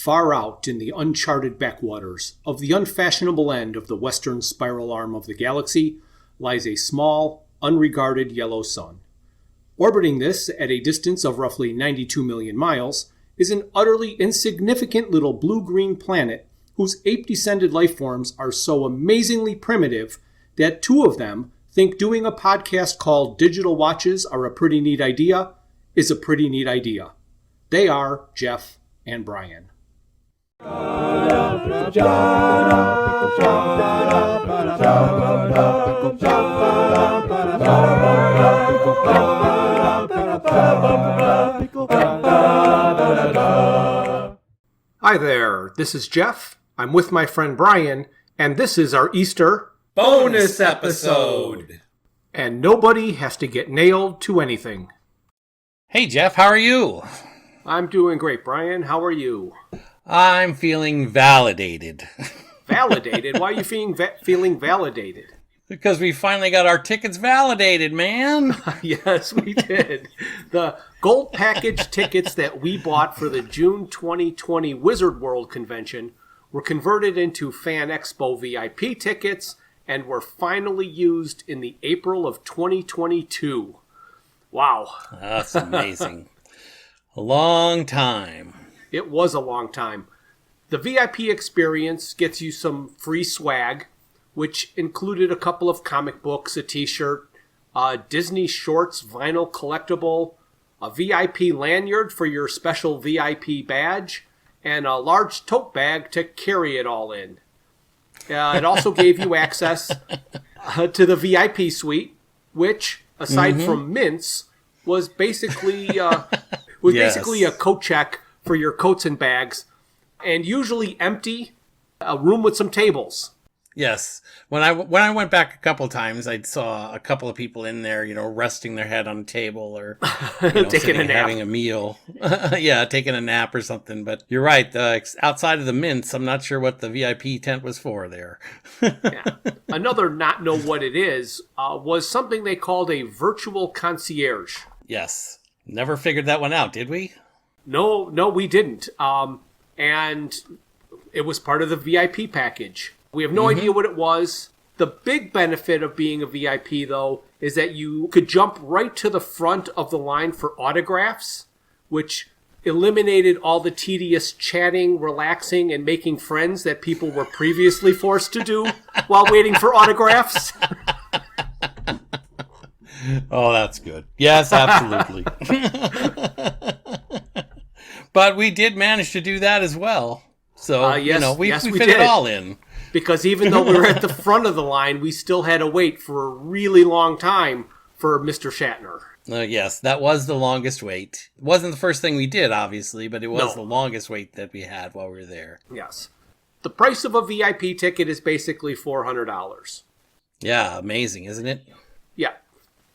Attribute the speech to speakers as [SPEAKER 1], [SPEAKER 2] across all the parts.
[SPEAKER 1] Far out in the uncharted backwaters of the unfashionable end of the western spiral arm of the galaxy lies a small, unregarded yellow sun. Orbiting this at a distance of roughly 92 million miles is an utterly insignificant little blue-green planet whose ape-descended life forms are so amazingly primitive that two of them think doing a podcast called Digital Watches Are a Pretty Neat Idea is a pretty neat idea. They are Jeff and Bryan. Hi there, this is Jeff. I'm with my friend Bryan, and this is our Easter
[SPEAKER 2] bonus episode.
[SPEAKER 1] And nobody has to get nailed to anything.
[SPEAKER 2] Hey Jeff, how are you?
[SPEAKER 1] I'm doing great, Bryan. How are you?
[SPEAKER 2] I'm feeling validated.
[SPEAKER 1] Validated? Why are you feeling validated?
[SPEAKER 2] Because we finally got our tickets validated, man.
[SPEAKER 1] Yes, we did. The gold package tickets that we bought for the June 2020 Wizard World convention were converted into Fan EXPO VIP tickets and were finally used in the April of 2022. Wow.
[SPEAKER 2] That's amazing. A long time.
[SPEAKER 1] It was a long time. The VIP experience gets you some free swag, which included a couple of comic books, a t-shirt, a Disney Shorts vinyl collectible, a VIP lanyard for your special VIP badge, and a large tote bag to carry it all in. It also gave you access to the VIP suite, which, aside from mints, was basically basically a coat check for your coats and bags, and usually empty, a room with some tables.
[SPEAKER 2] Yes. When I went back a couple times, I saw a couple of people in there, resting their head on a table or
[SPEAKER 1] taking a nap,
[SPEAKER 2] having a meal. Yeah, taking a nap or something. But you're right. Outside of the mints, I'm not sure what the VIP tent was for there.
[SPEAKER 1] Yeah. Another not know what it is was something they called a virtual concierge.
[SPEAKER 2] Yes. Never figured that one out, did we?
[SPEAKER 1] No, we didn't. And it was part of the VIP package. We have no idea what it was. The big benefit of being a VIP, though, is that you could jump right to the front of the line for autographs, which eliminated all the tedious chatting, relaxing, and making friends that people were previously forced to do while waiting for autographs.
[SPEAKER 2] Oh, that's good. Yes, absolutely. But we did manage to do that as well. So, we fit it all in.
[SPEAKER 1] Because even though we were at the front of the line, we still had to wait for a really long time for Mr. Shatner.
[SPEAKER 2] Yes, that was the longest wait. It wasn't the first thing we did, obviously, but it was the longest wait that we had while we were there.
[SPEAKER 1] Yes. The price of a VIP ticket is basically $400.
[SPEAKER 2] Yeah, amazing, isn't it?
[SPEAKER 1] Yeah.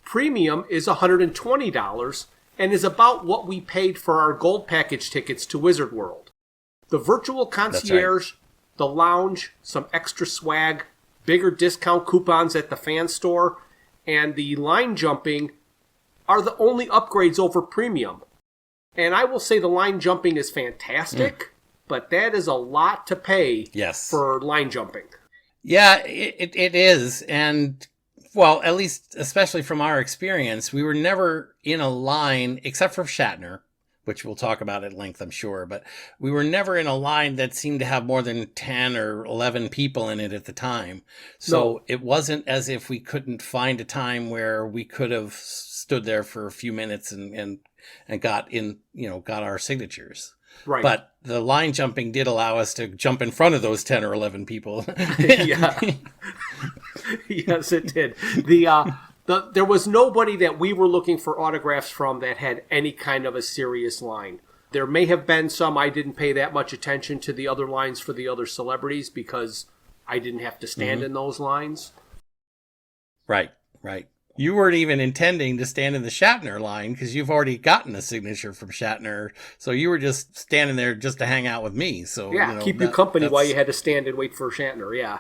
[SPEAKER 1] Premium is $120 and is about what we paid for our gold package tickets to Wizard World. The virtual concierge, the lounge, some extra swag, bigger discount coupons at the fan store, and the line jumping are the only upgrades over premium. And I will say the line jumping is fantastic, but that is a lot to pay for line jumping.
[SPEAKER 2] Yeah, it is. And, well, at least, especially from our experience, we were never in a line, except for Shatner, which we'll talk about at length, I'm sure. But we were never in a line that seemed to have more than 10 or 11 people in it at the time. So It wasn't as if we couldn't find a time where we could have stood there for a few minutes and got our signatures.
[SPEAKER 1] Right.
[SPEAKER 2] But the line jumping did allow us to jump in front of those 10 or 11 people.
[SPEAKER 1] Yeah. Yes, it did. There was nobody that we were looking for autographs from that had any kind of a serious line. There may have been some. I didn't pay that much attention to the other lines for the other celebrities because I didn't have to stand in those lines.
[SPEAKER 2] Right. You weren't even intending to stand in the Shatner line because you've already gotten a signature from Shatner. So you were just standing there just to hang out with me. So
[SPEAKER 1] keep you company while you had to stand and wait for Shatner. Yeah.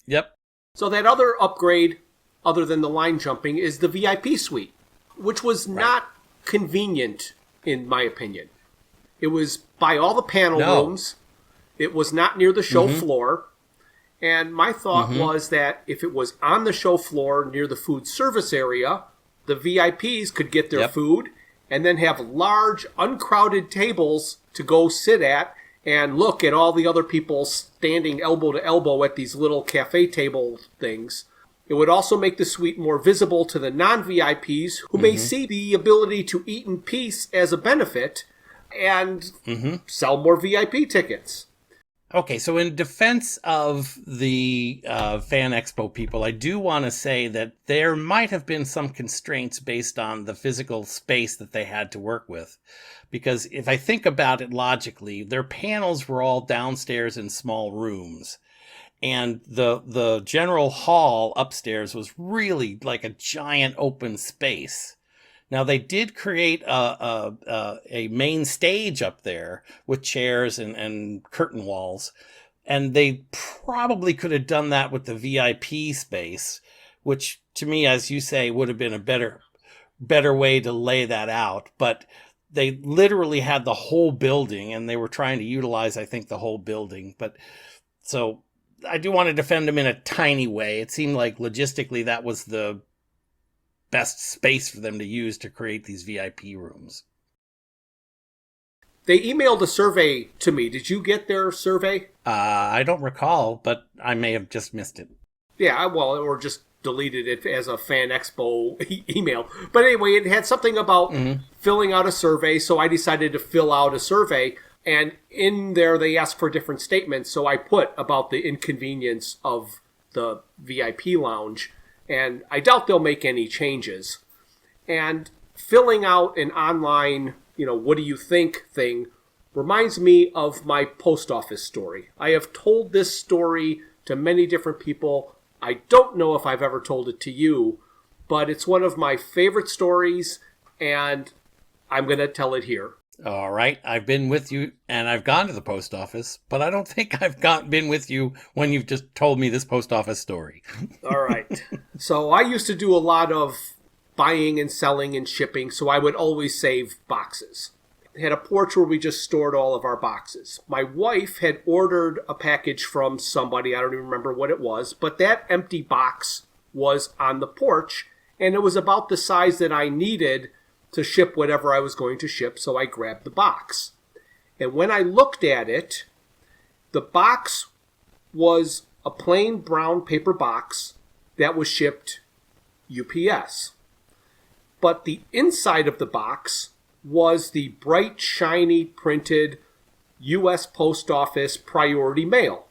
[SPEAKER 2] Yep.
[SPEAKER 1] So that other upgrade, other than the line jumping, is the VIP suite, which was not convenient, in my opinion. It was by all the panel rooms. It was not near the show floor. And my thought was that if it was on the show floor near the food service area, the VIPs could get their food and then have large, uncrowded tables to go sit at and look at all the other people standing elbow to elbow at these little cafe table things. It would also make the suite more visible to the non-VIPs who may see the ability to eat in peace as a benefit and sell more VIP tickets.
[SPEAKER 2] Okay, so in defense of the Fan Expo people, I do want to say that there might have been some constraints based on the physical space that they had to work with. Because if I think about it logically, their panels were all downstairs in small rooms. And the general hall upstairs was really like a giant open space. Now, they did create a main stage up there with chairs and curtain walls, and they probably could have done that with the VIP space, which to me, as you say, would have been a better way to lay that out. But they literally had the whole building, and they were trying to utilize, I think, the whole building. But so I do want to defend them in a tiny way. It seemed like logistically that was the best space for them to use to create these VIP rooms.
[SPEAKER 1] They emailed a survey to me. Did you get their survey?
[SPEAKER 2] I don't recall, but I may have just missed it.
[SPEAKER 1] Yeah, well, or just deleted it as a Fan Expo email. But anyway, it had something about filling out a survey, so I decided to fill out a survey. And in there, they asked for different statements, so I put about the inconvenience of the VIP lounge. And I doubt they'll make any changes. And filling out an online, what do you think thing reminds me of my post office story. I have told this story to many different people. I don't know if I've ever told it to you, but it's one of my favorite stories, and I'm going to tell it here.
[SPEAKER 2] All right. I've been with you, and I've gone to the post office, but I don't think I've been with you when you've just told me this post office story.
[SPEAKER 1] All right. So I used to do a lot of buying and selling and shipping, so I would always save boxes. I had a porch where we just stored all of our boxes. My wife had ordered a package from somebody, I don't even remember what it was, but that empty box was on the porch, and it was about the size that I needed to ship whatever I was going to ship, so I grabbed the box. And when I looked at it, the box was a plain brown paper box that was shipped UPS. But the inside of the box was the bright, shiny, printed U.S. Post Office priority mail.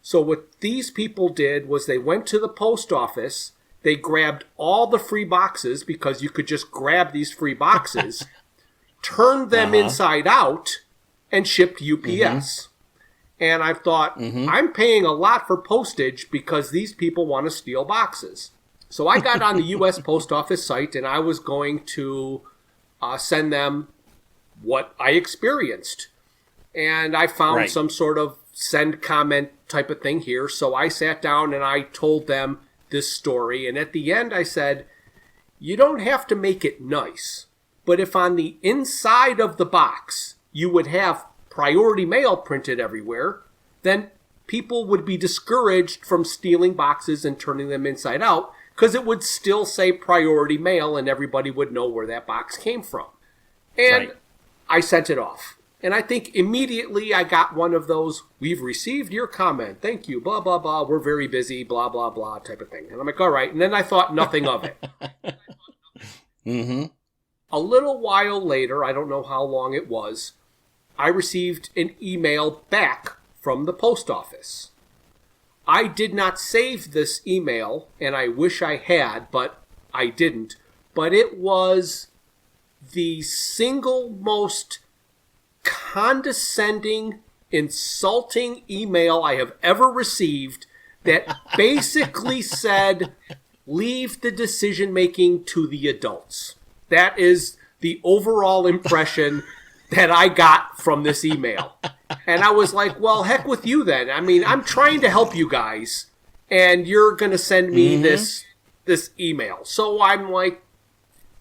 [SPEAKER 1] So what these people did was they went to the post office. They grabbed all the free boxes, because you could just grab these free boxes, turned them inside out, and shipped UPS. And I thought, I'm paying a lot for postage because these people want to steal boxes. So I got on the U.S. Post Office site, and I was going to send them what I experienced. And I found some sort of send comment type of thing here. So I sat down and I told them this story, and at the end I said, you don't have to make it nice, but if on the inside of the box you would have priority mail printed everywhere, then people would be discouraged from stealing boxes and turning them inside out, because it would still say priority mail and everybody would know where that box came from. And I sent it off. And I think immediately I got one of those, we've received your comment, thank you, blah, blah, blah, we're very busy, blah, blah, blah, type of thing. And I'm like, all right. And then I thought nothing of it. A little while later, I don't know how long it was, I received an email back from the post office. I did not save this email, and I wish I had, but I didn't. But it was the single most condescending, insulting email I have ever received that basically said, leave the decision-making to the adults. That is the overall impression that I got from this email. And I was like, well, heck with you then. I mean, I'm trying to help you guys, and you're going to send me this email. So I'm like,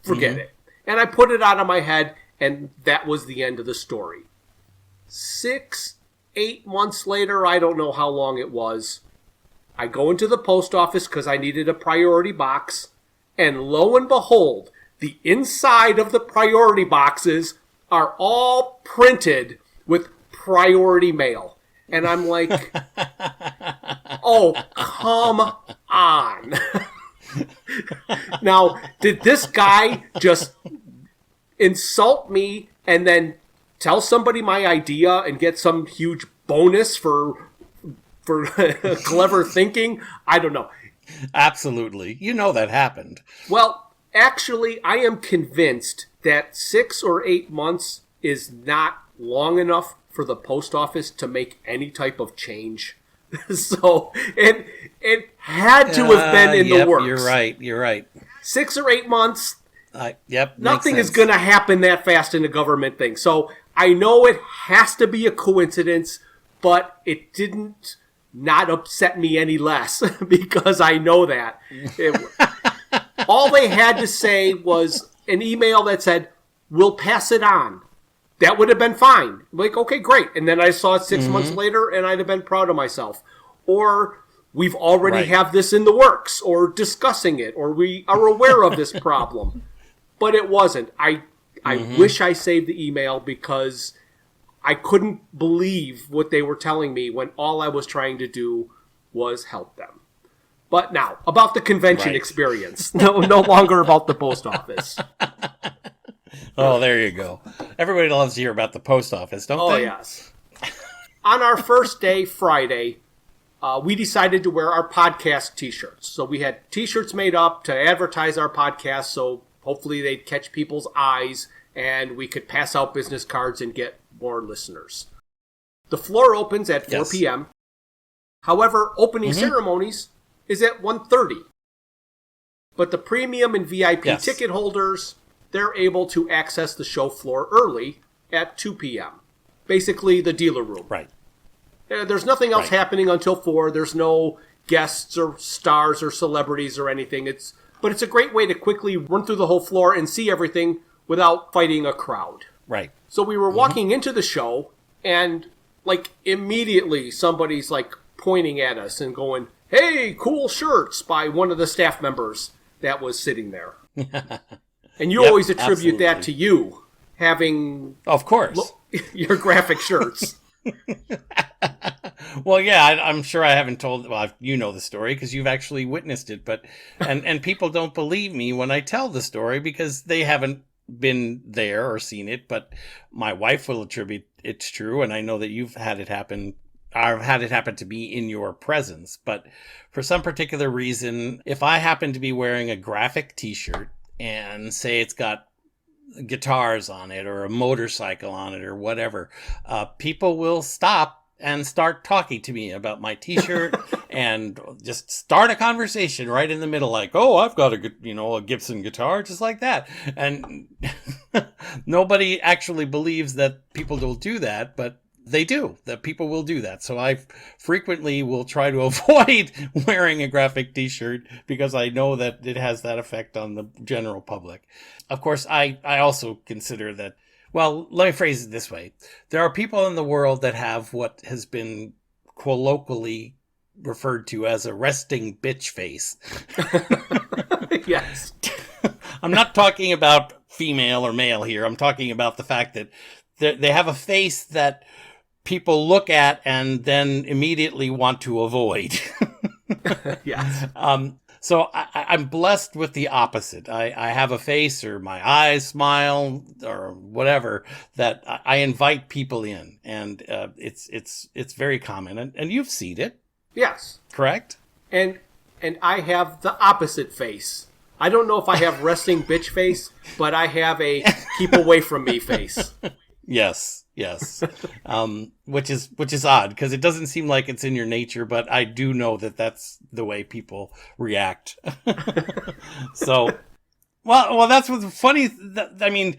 [SPEAKER 1] forget it. And I put it out of my head, and that was the end of the story. 6 8 months later, I don't know how long it was, I go into the post office because I needed a priority box, and lo and behold, the inside of the priority boxes are all printed with priority mail. And I'm like, oh, come on. Now, did this guy just insult me and then tell somebody my idea and get some huge bonus for clever thinking? I don't know.
[SPEAKER 2] Absolutely. You know that happened.
[SPEAKER 1] Well, actually, I am convinced that 6 or 8 months is not long enough for the post office to make any type of change. So it had to have been in the works.
[SPEAKER 2] You're right.
[SPEAKER 1] 6 or 8 months.
[SPEAKER 2] Nothing
[SPEAKER 1] is going to happen that fast in a government thing. So I know it has to be a coincidence, but it didn't not upset me any less because I know that. All they had to say was an email that said, "We'll pass it on." That would have been fine. Like, okay, great. And then I saw it 6 months later, and I'd have been proud of myself. Or we've already have this in the works, or discussing it, or we are aware of this problem. But it wasn't. I wish I saved the email because I couldn't believe what they were telling me when all I was trying to do was help them. But now, about the convention experience. No longer about the post office.
[SPEAKER 2] Oh, there you go. Everybody loves to hear about the post office, don't they?
[SPEAKER 1] Oh, yes. On our first day, Friday, we decided to wear our podcast t-shirts. So we had t-shirts made up to advertise our podcast, so hopefully they'd catch people's eyes and we could pass out business cards and get more listeners. The floor opens at 4 p.m. However, opening ceremonies is at 1:30. But the premium and VIP ticket holders, they're able to access the show floor early at 2 p.m. Basically, the dealer room.
[SPEAKER 2] Right.
[SPEAKER 1] There's nothing else happening until 4. There's no guests or stars or celebrities or anything. But it's a great way to quickly run through the whole floor and see everything without fighting a crowd.
[SPEAKER 2] Right.
[SPEAKER 1] So we were walking into the show, and like immediately somebody's like pointing at us and going, "Hey, cool shirts," by one of the staff members that was sitting there. And you always attribute that to you having,
[SPEAKER 2] of course,
[SPEAKER 1] your graphic shirts.
[SPEAKER 2] Well, yeah, I'm sure I haven't told. Well, you know the story because you've actually witnessed it, but and people don't believe me when I tell the story because they haven't been there or seen it. But my wife will attribute it's true, and I know that you've had it happen. I've had it happen to be in your presence, but for some particular reason, if I happen to be wearing a graphic T-shirt and say it's got guitars on it or a motorcycle on it or whatever, people will stop and start talking to me about my T-shirt and just start a conversation right in the middle, like, "Oh, I've got a Gibson guitar," just like that. And nobody actually believes that people will do that, but they do, that people will do that. So I frequently will try to avoid wearing a graphic T-shirt because I know that it has that effect on the general public. Of course, I also consider that, well, let me phrase it this way. There are people in the world that have what has been colloquially referred to as a resting bitch face.
[SPEAKER 1] Yes.
[SPEAKER 2] I'm not talking about female or male here. I'm talking about the fact that they have a face that people look at and then immediately want to avoid.
[SPEAKER 1] Yes.
[SPEAKER 2] So I'm blessed with the opposite. I have a face, or my eyes smile, or whatever, that I invite people in, and it's very common, and you've seen it.
[SPEAKER 1] Yes.
[SPEAKER 2] Correct?
[SPEAKER 1] And I have the opposite face. I don't know if I have resting bitch face, but I have a keep away from me face.
[SPEAKER 2] Yes. Which is odd because it doesn't seem like it's in your nature, but I do know that that's the way people react. So, well, that's what's funny. I mean,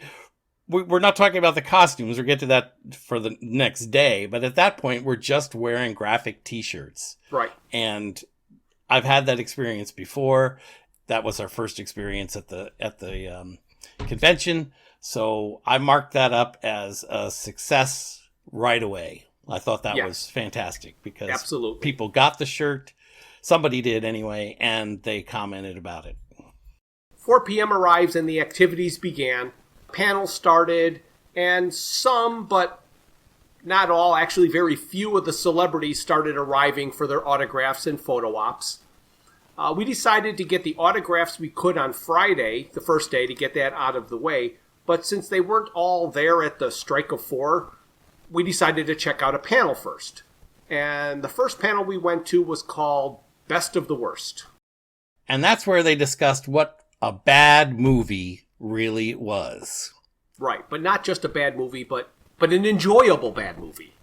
[SPEAKER 2] we're not talking about the costumes. We'll get to that for the next day. But at that point, we're just wearing graphic T-shirts.
[SPEAKER 1] Right.
[SPEAKER 2] And I've had that experience before. That was our first experience at the convention. So I marked that up as a success right away. I thought that
[SPEAKER 1] Yes.
[SPEAKER 2] was fantastic because
[SPEAKER 1] Absolutely.
[SPEAKER 2] people got the shirt. Somebody did anyway, and they commented about it.
[SPEAKER 1] 4 p.m. arrives and the activities began. Panel started, and some, but not all, actually very few of the celebrities started arriving for their autographs and photo ops. We decided to get the autographs we could on Friday, the first day, to get that out of the way. But since they weren't all there at the Strike of 4, we decided to check out a panel first. And the first panel we went to was called Best of the Worst.
[SPEAKER 2] And that's where they discussed what a bad movie really was.
[SPEAKER 1] Right, but not just a bad movie, but an enjoyable bad movie.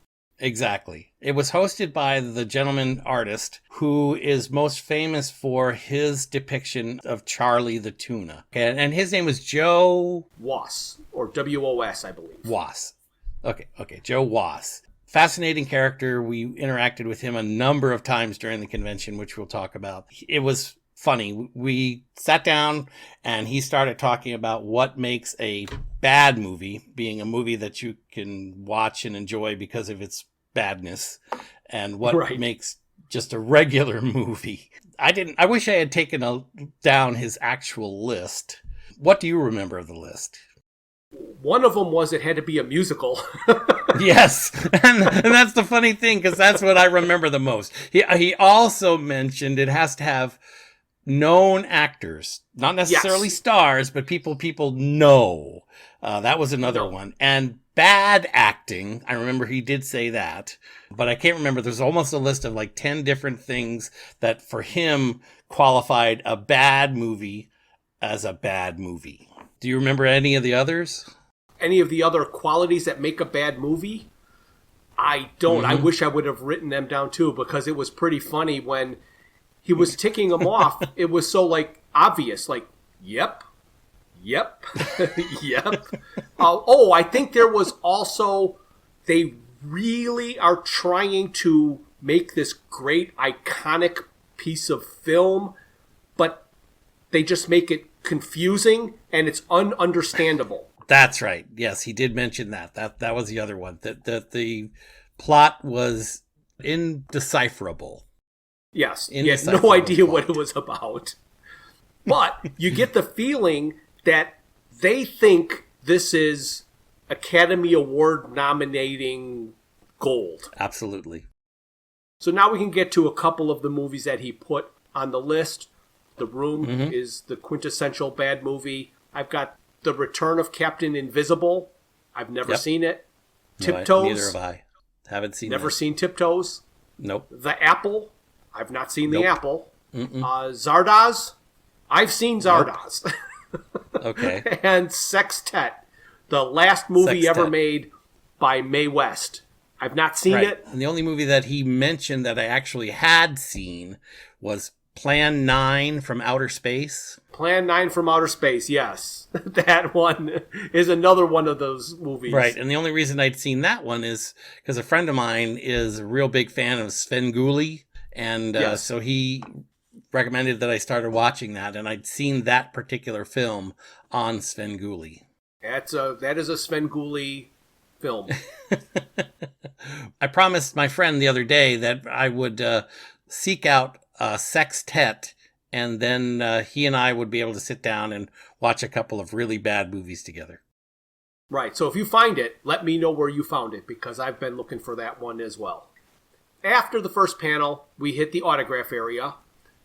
[SPEAKER 2] Exactly. It was hosted by the gentleman artist who is most famous for his depiction of Charlie the Tuna. And his name was Joe
[SPEAKER 1] Wass, or W-O-S, I believe.
[SPEAKER 2] Wass. Okay, Joe Wass. Fascinating character. We interacted with him a number of times during the convention, which we'll talk about. It was funny. We sat down and he started talking about what makes a bad movie, being a movie that you can watch and enjoy because of its badness, and what makes just a regular movie. I wish I had taken down his actual list. What do you remember of the list?
[SPEAKER 1] One of them was it had to be a musical.
[SPEAKER 2] Yes, and that's the funny thing, because that's what I remember the most. He also mentioned it has to have known actors, not necessarily stars, but people know. That was another one. And bad acting, I remember he did say that, but I can't remember. There's almost a list of like 10 different things that for him qualified a bad movie as a bad movie. Do you remember any of the others?
[SPEAKER 1] Any of the other qualities that make a bad movie? I don't.
[SPEAKER 2] Mm-hmm.
[SPEAKER 1] I wish I would have written them down too, because it was pretty funny when he was ticking them off. It was so like obvious, like, yep, yep. I think there was also, they really are trying to make this great iconic piece of film, but they just make it confusing and it's ununderstandable.
[SPEAKER 2] That's right. Yes, he did mention that. That was the other one. That the plot was indecipherable.
[SPEAKER 1] Yes, he had no idea what it was about. But you get the feeling that they think this is Academy Award nominating gold.
[SPEAKER 2] Absolutely.
[SPEAKER 1] So now we can get to a couple of the movies that he put on the list. The Room is the quintessential bad movie. I've got The Return of Captain Invisible. I've never seen it. Tiptoes.
[SPEAKER 2] Neither have I. Haven't seen it.
[SPEAKER 1] Never seen Tiptoes.
[SPEAKER 2] Nope.
[SPEAKER 1] The Apple. I've not seen The Apple. Zardoz. I've seen Zardoz.
[SPEAKER 2] Nope. Okay.
[SPEAKER 1] And Sextet, the last movie ever made by Mae West. I've not seen it.
[SPEAKER 2] And the only movie that he mentioned that I actually had seen was Plan 9 from Outer Space.
[SPEAKER 1] Plan 9 from Outer Space, yes. That one is another one of those movies.
[SPEAKER 2] Right, and the only reason I'd seen that one is because a friend of mine is a real big fan of Svengoolie, and so he recommended that I started watching that, and I'd seen that particular film on Svengoolie.
[SPEAKER 1] That is a Svengoolie film.
[SPEAKER 2] I promised my friend the other day that I would seek out Sextet, and then he and I would be able to sit down and watch a couple of really bad movies together.
[SPEAKER 1] Right, so if you find it, let me know where you found it, because I've been looking for that one as well. After the first panel, we hit the autograph area,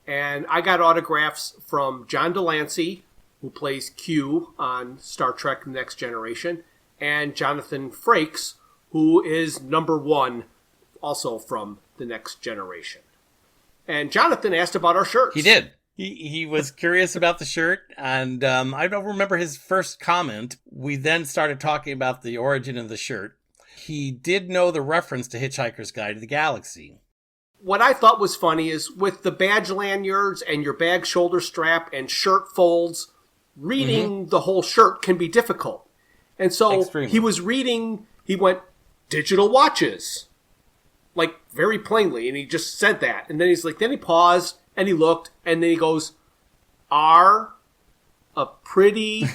[SPEAKER 1] and I got autographs from John Delancey, who plays Q on Star Trek Next Generation, and Jonathan Frakes, who is number 1, also from The Next Generation. And Jonathan asked about our shirts.
[SPEAKER 2] He did. He was curious about the shirt, and I don't remember his first comment. We then started talking about the origin of the shirt. He did know the reference to Hitchhiker's Guide to the Galaxy.
[SPEAKER 1] What I thought was funny is with the badge lanyards and your bag shoulder strap and shirt folds, reading the whole shirt can be difficult. And so he was reading, he went, digital watches. Like, very plainly, and he just said that. And then he's like, then he paused, and he looked, and then he goes, are a pretty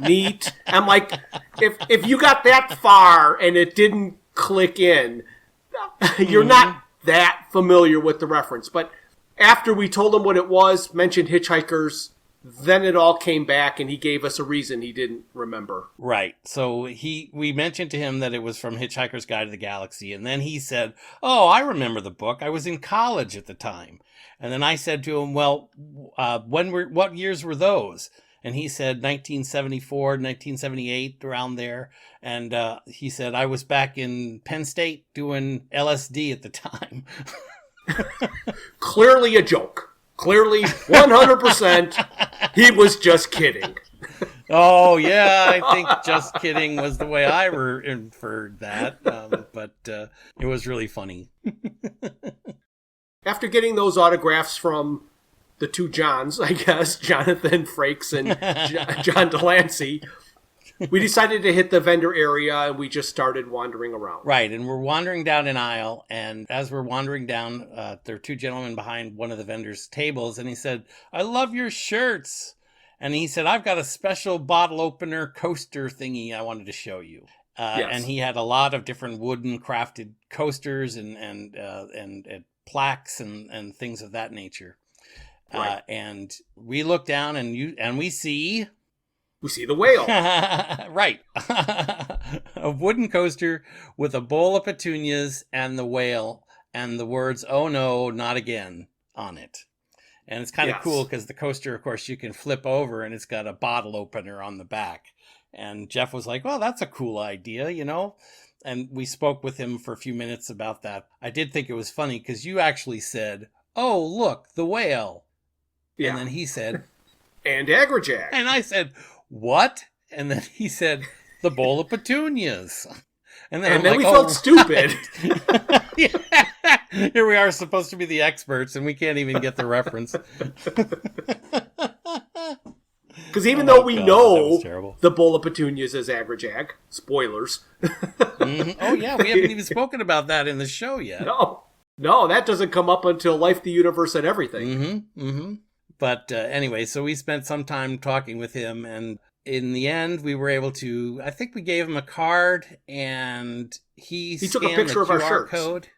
[SPEAKER 1] neat. I'm like, if you got that far and it didn't click in. You're not that familiar with the reference. But after we told him what it was, mentioned Hitchhikers, then it all came back, and he gave us a reason he didn't remember.
[SPEAKER 2] Right. So we mentioned to him that it was from Hitchhiker's Guide to the Galaxy, and then he said, "Oh, I remember the book. I was in college at the time." And then I said to him, "Well, what years were those?" And he said 1974, 1978, around there. And he said, "I was back in Penn State doing LSD at the time."
[SPEAKER 1] Clearly a joke. Clearly, 100%, he was just kidding.
[SPEAKER 2] Oh, yeah, I think just kidding was the way I inferred that. But it was really funny.
[SPEAKER 1] After getting those autographs from the two Johns, I guess, Jonathan Frakes and John Delancey, we decided to hit the vendor area, and we just started wandering around.
[SPEAKER 2] Right, and we're wandering down an aisle, and as we're wandering down, there are two gentlemen behind one of the vendors' tables, and he said, "I love your shirts." And he said, "I've got a special bottle opener coaster thingy I wanted to show you."
[SPEAKER 1] Yes.
[SPEAKER 2] And he had a lot of different wooden crafted coasters and plaques and things of that nature.
[SPEAKER 1] Right.
[SPEAKER 2] And we look down and we see...
[SPEAKER 1] We see the whale.
[SPEAKER 2] Right. A wooden coaster with a bowl of petunias and the whale and the words, "Oh no, not again," on it. And it's kind of cool because the coaster, of course, you can flip over and it's got a bottle opener on the back. And Jeff was like, "Well, that's a cool idea, you know?" And we spoke with him for a few minutes about that. I did think it was funny because you actually said, "Oh, look, the whale." Yeah. And then he said...
[SPEAKER 1] And Agrajag.
[SPEAKER 2] And I said... "What?" And then he said, "The bowl of petunias." And then
[SPEAKER 1] we felt stupid.
[SPEAKER 2] Yeah. Here we are supposed to be the experts, and we can't even get the reference.
[SPEAKER 1] Because even though we know the bowl of petunias is Agrajag, spoilers.
[SPEAKER 2] Oh, yeah, we haven't even spoken about that in the show yet.
[SPEAKER 1] No, that doesn't come up until Life, the Universe, and Everything.
[SPEAKER 2] But anyway, so we spent some time talking with him, and in the end, we were able to, I think we gave him a card, and he
[SPEAKER 1] took a picture of our shirts.
[SPEAKER 2] Code.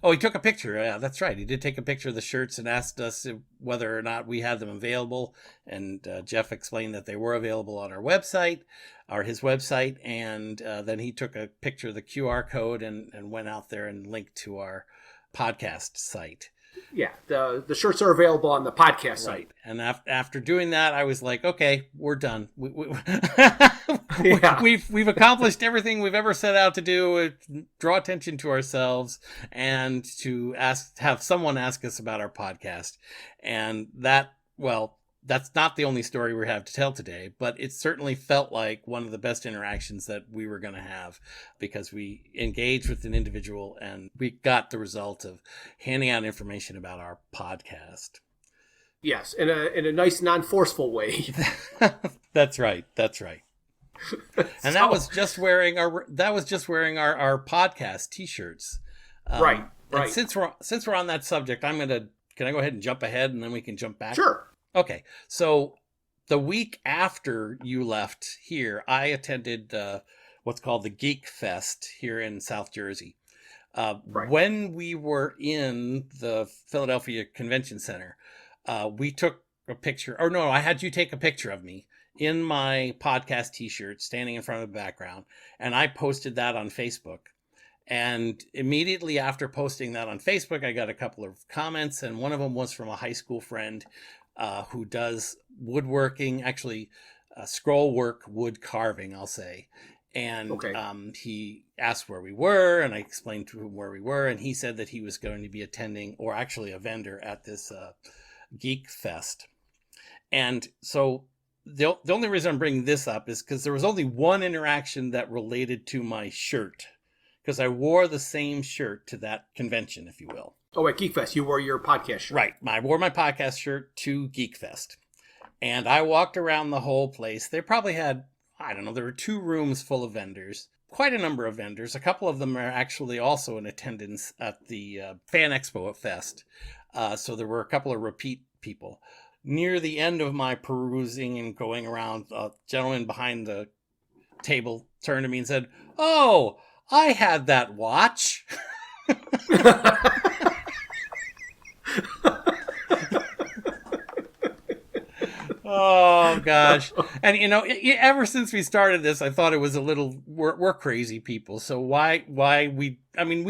[SPEAKER 2] Oh, he took a picture. Yeah, that's right. He did take a picture of the shirts and asked us whether or not we had them available. And Jeff explained that they were available on our website, or his website. And then he took a picture of the QR code and went out there and linked to our podcast site.
[SPEAKER 1] Yeah, the shirts are available on the podcast site.
[SPEAKER 2] Right. And after doing that, I was like, okay, we're done. We've accomplished everything we've ever set out to do, draw attention to ourselves and to have someone ask us about our podcast. And that, well, that's not the only story we have to tell today, but it certainly felt like one of the best interactions that we were going to have because we engaged with an individual and we got the result of handing out information about our podcast.
[SPEAKER 1] Yes, in a nice, non-forceful way.
[SPEAKER 2] That's right. And that was just wearing our podcast T-shirts.
[SPEAKER 1] Right.
[SPEAKER 2] And since we're on that subject, can I go ahead and jump ahead and then we can jump back?
[SPEAKER 1] Sure.
[SPEAKER 2] Okay, so the week after you left here, I attended what's called the Geek Fest here in South Jersey. When we were in the Philadelphia Convention Center, we took a picture. Or no, I had you take a picture of me in my podcast T-shirt standing in front of the background, and I posted that on Facebook. And immediately after posting that on Facebook, I got a couple of comments, and one of them was from a high school friend who does woodworking, actually scroll work, wood carving, I'll say. And he asked where we were, and I explained to him where we were, and he said that he was going to be attending, or actually a vendor at this Geek Fest. And so the only reason I'm bringing this up is because there was only one interaction that related to my shirt, because I wore the same shirt to that convention, if you will.
[SPEAKER 1] Oh, at Geek Fest, you wore your podcast shirt.
[SPEAKER 2] Right. I wore my podcast shirt to Geek Fest. And I walked around the whole place. They probably had, I don't know, there were 2 rooms full of vendors. Quite a number of vendors. A couple of them are actually also in attendance at the Fan EXPO at Fest. So there were a couple of repeat people. Near the end of my perusing and going around, a gentleman behind the table turned to me and said, "Oh, I had that watch. Oh gosh. And ever since we started this, I thought it was a little, we're crazy people. So why we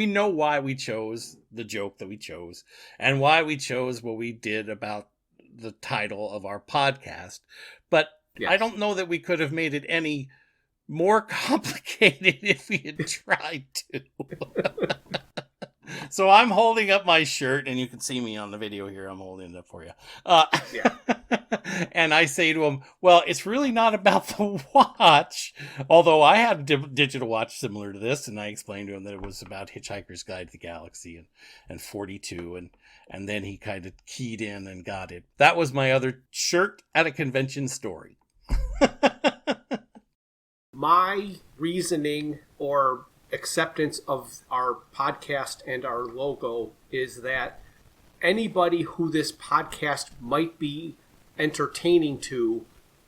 [SPEAKER 2] know why we chose the joke that we chose and why we chose what we did about the title of our podcast. But
[SPEAKER 1] Yes.
[SPEAKER 2] I don't know that we could have made it any more complicated if we had tried to. So I'm holding up my shirt, and you can see me on the video here. I'm holding it up for you.
[SPEAKER 1] Yeah.
[SPEAKER 2] And I say to him, well, it's really not about the watch. Although I had a digital watch similar to this, and I explained to him that it was about Hitchhiker's Guide to the Galaxy and 42. And then he kind of keyed in and got it. That was my other shirt at a convention story.
[SPEAKER 1] My reasoning or acceptance of our podcast and our logo is that anybody who this podcast might be entertaining to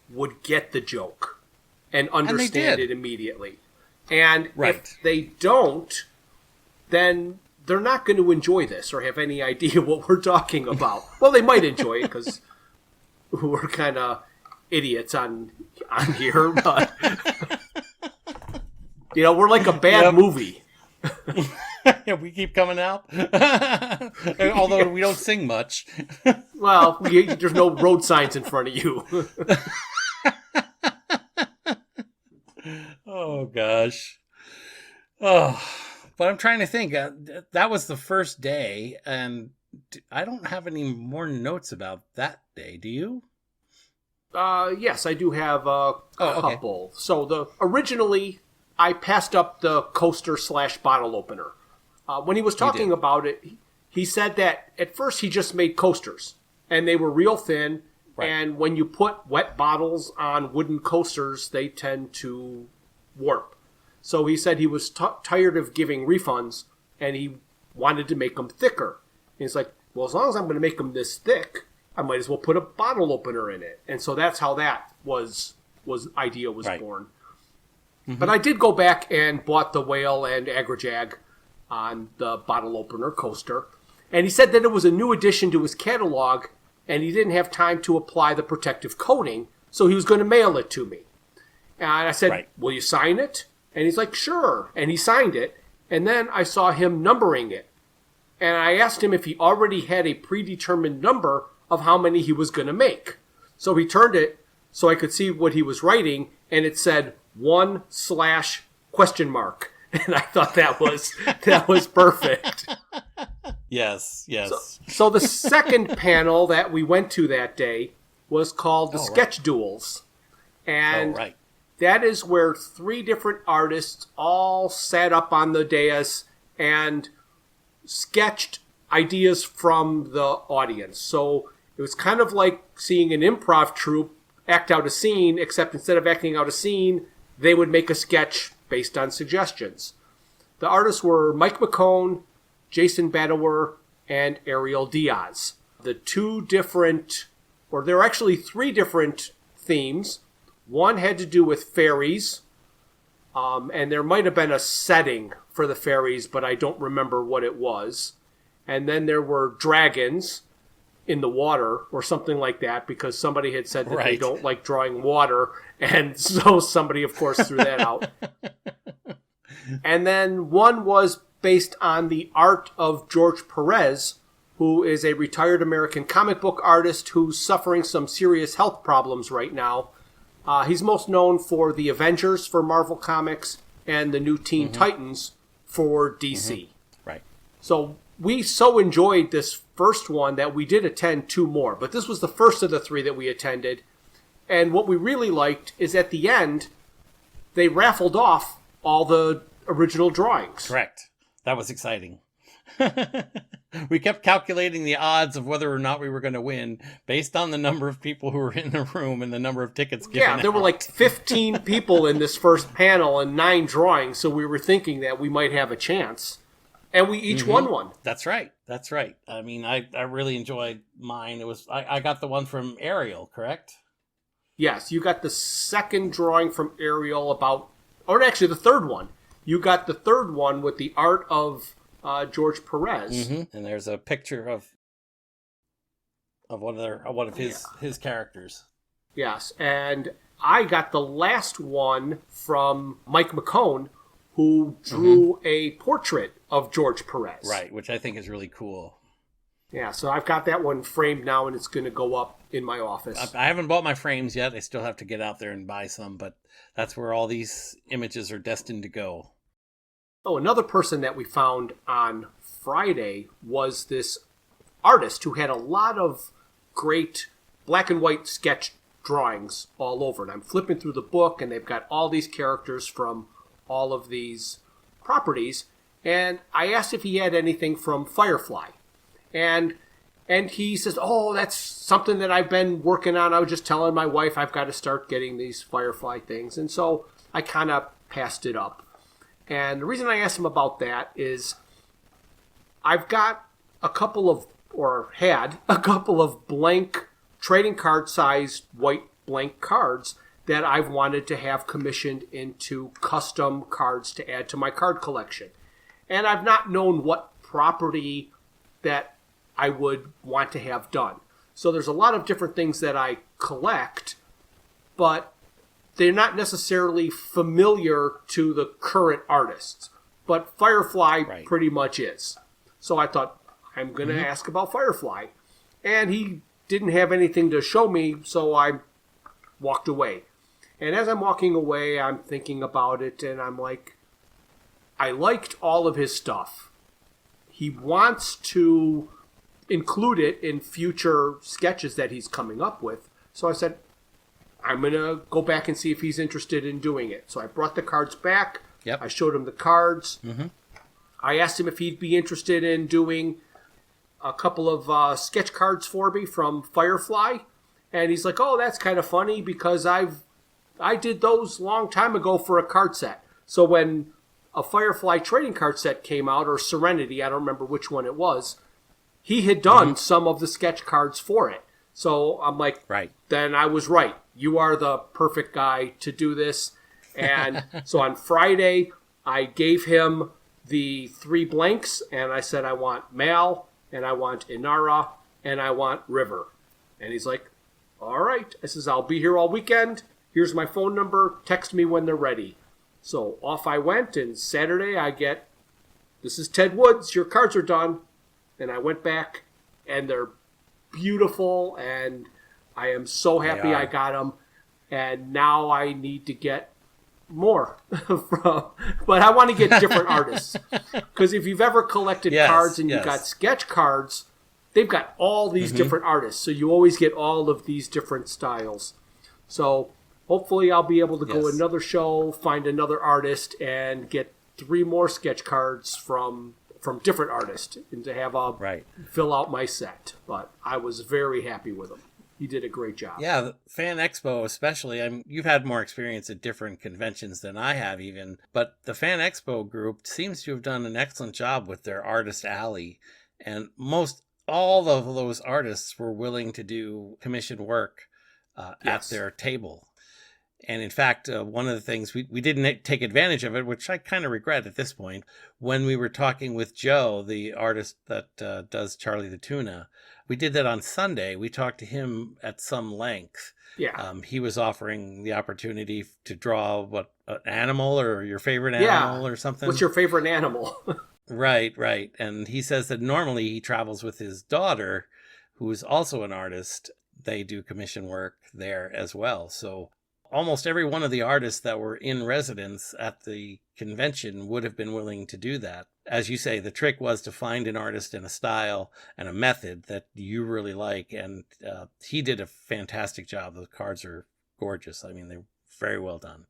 [SPEAKER 1] would get the joke and understand it immediately. And if they don't, then they're not going to enjoy this or have any idea what we're talking about. Well, they might enjoy it because we're kind of idiots on here, but we're like a bad movie.
[SPEAKER 2] Yeah, we keep coming out. Although we don't sing much.
[SPEAKER 1] Well, there's no road signs in front of you.
[SPEAKER 2] Oh, gosh. Oh, but I'm trying to think. That was the first day, and I don't have any more notes about that day. Do you?
[SPEAKER 1] Yes, I do have a couple. Okay. So originally, I passed up the coaster / bottle opener. When he was talking about it, he said that at first he just made coasters, and they were real thin, and when you put wet bottles on wooden coasters, they tend to warp. So he said he was tired of giving refunds, and he wanted to make them thicker. And he's like, well, as long as I'm going to make them this thick, I might as well put a bottle opener in it. And so that's how that idea was born. Mm-hmm. But I did go back and bought the whale and agrajag on the bottle opener coaster. And he said that it was a new addition to his catalog, and he didn't have time to apply the protective coating, so he was going to mail it to me. And I said, will you sign it? And he's like, sure. And he signed it. And then I saw him numbering it. And I asked him if he already had a predetermined number of how many he was going to make. So he turned it so I could see what he was writing, and it said 1/? And I thought that was perfect.
[SPEAKER 2] Yes.
[SPEAKER 1] So the second panel that we went to that day was called the Sketch Duels. And that is where 3 different artists all sat up on the dais and sketched ideas from the audience. So it was kind of like seeing an improv troupe act out a scene, except instead of acting out a scene, they would make a sketch based on suggestions. The artists were Mike McCone, Jason Badower, and Ariel Diaz. The 2 different, or there were actually 3 different themes. One had to do with fairies, and there might have been a setting for the fairies, but I don't remember what it was. And then there were dragons in the water or something like that, because somebody had said that they don't like drawing water, and so somebody, of course, threw that out. And then one was based on the art of George Perez, who is a retired American comic book artist who's suffering some serious health problems right now. He's most known for the Avengers for Marvel Comics and the new Teen Titans for DC.
[SPEAKER 2] Right.
[SPEAKER 1] So we so enjoyed this first one that we did attend 2 more, but this was the first of the 3 that we attended. And what we really liked is at the end, they raffled off all the original drawings.
[SPEAKER 2] Correct. That was exciting. We kept calculating the odds of whether or not we were going to win based on the number of people who were in the room and the number of tickets given out.
[SPEAKER 1] Yeah, there were like 15 people in this first panel and 9 drawings, so we were thinking that we might have a chance. And we each won one.
[SPEAKER 2] That's right. I mean, I really enjoyed mine. It was I got the one from Ariel, correct?
[SPEAKER 1] Yes, you got the second drawing from Ariel or actually the third one. You got the third one with the art of George Perez.
[SPEAKER 2] Mm-hmm. And there's a picture of one of his characters.
[SPEAKER 1] Yes, and I got the last one from Mike McCone, who drew a portrait of George Perez.
[SPEAKER 2] Right, which I think is really cool.
[SPEAKER 1] Yeah, so I've got that one framed now, and it's going to go up in my office.
[SPEAKER 2] I haven't bought my frames yet. I still have to get out there and buy some, but that's where all these images are destined to go.
[SPEAKER 1] Oh, another person that we found on Friday was this artist who had a lot of great black and white sketch drawings all over. And I'm flipping through the book, and they've got all these characters from all of these properties. And I asked if he had anything from Firefly. And he says, oh, that's something that I've been working on. I was just telling my wife I've got to start getting these Firefly things. And so I kind of passed it up. And the reason I asked him about that is I've got had a couple of blank trading card sized white blank cards that I've wanted to have commissioned into custom cards to add to my card collection. And I've not known what property that I would want to have done. So there's a lot of different things that I collect, but they're not necessarily familiar to the current artists. But Firefly pretty much is. So I thought, I'm going to ask about Firefly. And he didn't have anything to show me, so I walked away. And as I'm walking away, I'm thinking about it, and I'm like, I liked all of his stuff. He wants to include it in future sketches that he's coming up with. So I said, I'm going to go back and see if he's interested in doing it. So I brought the cards back.
[SPEAKER 2] Yep.
[SPEAKER 1] I showed him the cards. Mm-hmm. I asked him if he'd be interested in doing a couple of sketch cards for me from Firefly. And he's like, oh, that's kind of funny because I did those long time ago for a card set. So when a Firefly trading card set came out, or Serenity, I don't remember which one it was, he had done some of the sketch cards for it. So I'm like, then I was right. You are the perfect guy to do this. And so on Friday, I gave him the 3 blanks, and I said, I want Mal, and I want Inara, and I want River. And he's like, all right. I says, I'll be here all weekend. Here's my phone number. Text me when they're ready. So off I went, and Saturday I get, this is Ted Woods, your cards are done. And I went back, and they're beautiful, and I am so happy I got them. And now I need to get more but I want to get different artists, because if you've ever collected cards and you've got sketch cards, they've got all these different artists, so you always get all of these different styles. So hopefully I'll be able to go another show, find another artist, and get 3 more sketch cards from different artists, and to have fill out my set. But I was very happy with him. He did a great job.
[SPEAKER 2] Yeah, the Fan EXPO especially. You've had more experience at different conventions than I have even. But the Fan EXPO group seems to have done an excellent job with their artist alley. And all of those artists were willing to do commissioned work at their table. And in fact, one of the things, we didn't take advantage of it, which I kind of regret at this point, when we were talking with Joe, the artist that does Charlie the Tuna. We did that on Sunday. We talked to him at some length.
[SPEAKER 1] Yeah.
[SPEAKER 2] He was offering the opportunity to draw, an animal or your favorite animal or something?
[SPEAKER 1] What's your favorite animal?
[SPEAKER 2] Right. And he says that normally he travels with his daughter, who is also an artist. They do commission work there as well. So almost every one of the artists that were in residence at the convention would have been willing to do that. As you say, the trick was to find an artist and a style and a method that you really like. And he did a fantastic job. The cards are gorgeous. I mean, they're very well done.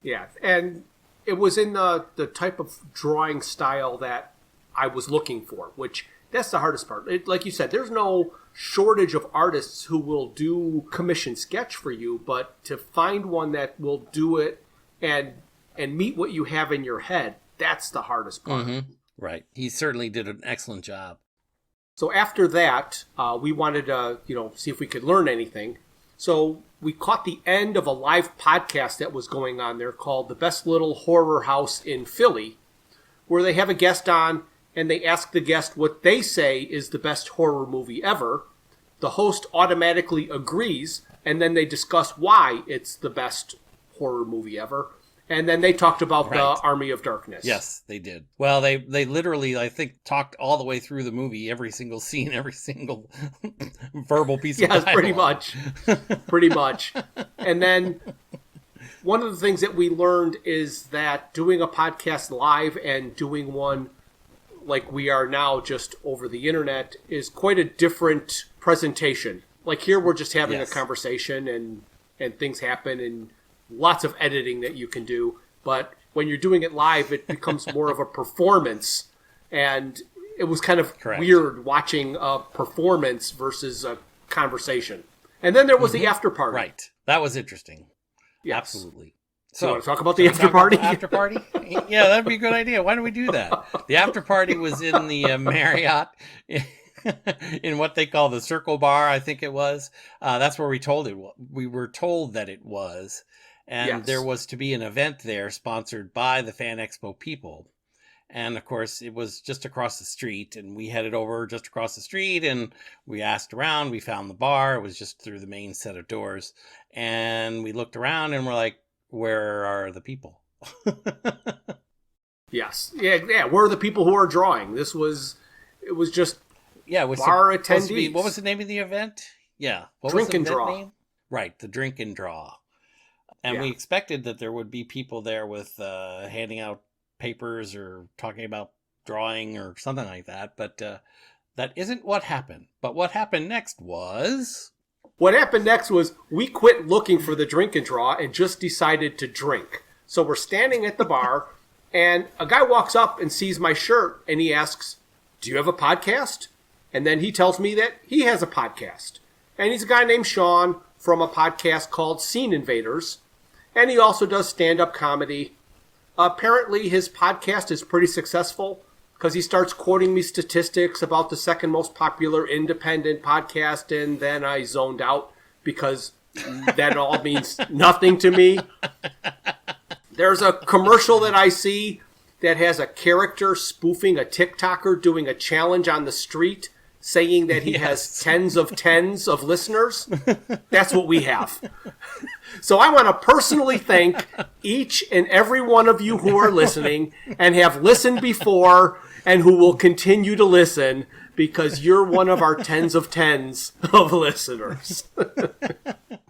[SPEAKER 1] Yeah. And it was in the type of drawing style that I was looking for, which that's the hardest part. Like you said, there's no shortage of artists who will do commission sketch for you, but to find one that will do it and meet what you have in your head, that's the hardest part.
[SPEAKER 2] Mm-hmm. Right. He certainly did an excellent job.
[SPEAKER 1] So after that, we wanted to, see if we could learn anything. So we caught the end of a live podcast that was going on there called The Best Little Horror House in Philly, where they have a guest on and they ask the guest what they say is the best horror movie ever. The host automatically agrees, and then they discuss why it's the best horror movie ever. And then they talked about the Army of Darkness.
[SPEAKER 2] Yes, they did. Well, they literally, I think, talked all the way through the movie, every single scene, every single verbal piece of dialogue.
[SPEAKER 1] Yes, pretty much. Pretty much. And then one of the things that we learned is that doing a podcast live and doing one like we are now just over the internet is quite a different presentation. Like here we're just having a conversation and things happen and lots of editing that you can do. But when you're doing it live, it becomes more of a performance. And it was kind of weird watching a performance versus a conversation. And then there was the after party.
[SPEAKER 2] Right. That was interesting.
[SPEAKER 1] Yes.
[SPEAKER 2] Absolutely.
[SPEAKER 1] So you want to talk about the after party?
[SPEAKER 2] After party? Yeah, that'd be a good idea. Why don't we do that? The after party was in the Marriott in what they call the Circle Bar, I think it was. That's where we were told that it was. And there was to be an event there sponsored by the Fan EXPO people. And of course, it was just across the street, and we headed over just across the street, and we asked around. We found the bar. It was just through the main set of doors. And we looked around, and we're like, where are the people?
[SPEAKER 1] Yes. Yeah. Where are the people who are drawing? It was just bar attendees.
[SPEAKER 2] What was the name of the event? Yeah.
[SPEAKER 1] Drink and Draw.
[SPEAKER 2] Name? Right. The Drink and Draw. And we expected that there would be people there with handing out papers or talking about drawing or something like that. But that isn't what happened. But what happened next was...
[SPEAKER 1] What happened next was we quit looking for the Drink and Draw and just decided to drink. So we're standing at the bar, and a guy walks up and sees my shirt, and he asks, "Do you have a podcast?" And then he tells me that he has a podcast. And he's a guy named Sean from a podcast called Scene Invaders. And he also does stand-up comedy. Apparently, his podcast is pretty successful because he starts quoting me statistics about the second most popular independent podcast, and then I zoned out because that all means nothing to me. There's a commercial that I see that has a character spoofing a TikToker doing a challenge on the street, saying that he has tens of listeners. That's what we have. So I want to personally thank each and every one of you who are listening and have listened before and who will continue to listen, because you're one of our tens of listeners.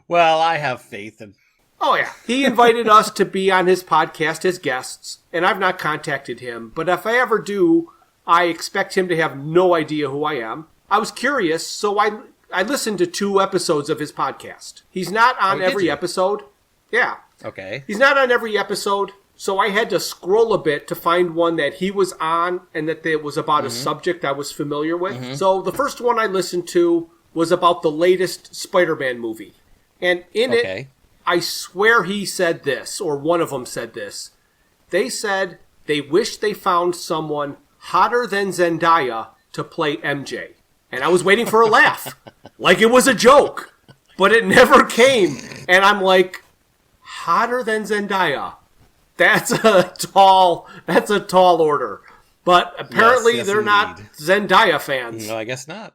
[SPEAKER 2] Well, I have faith in...
[SPEAKER 1] Oh, yeah. He invited us to be on his podcast as guests, and I've not contacted him. But if I ever do, I expect him to have no idea who I am. I was curious, so I listened to 2 episodes of his podcast. He's not on every episode. Yeah.
[SPEAKER 2] Okay.
[SPEAKER 1] He's not on every episode, so I had to scroll a bit to find one that he was on and that it was about a subject I was familiar with. So the first one I listened to was about the latest Spider-Man movie. And in it, I swear he said this, or one of them said this. They said they wish they found someone hotter than Zendaya to play MJ. And I was waiting for a laugh, like it was a joke, but it never came. And I'm like, hotter than Zendaya? That's a tall order. But apparently they're not Zendaya fans.
[SPEAKER 2] No, I guess not.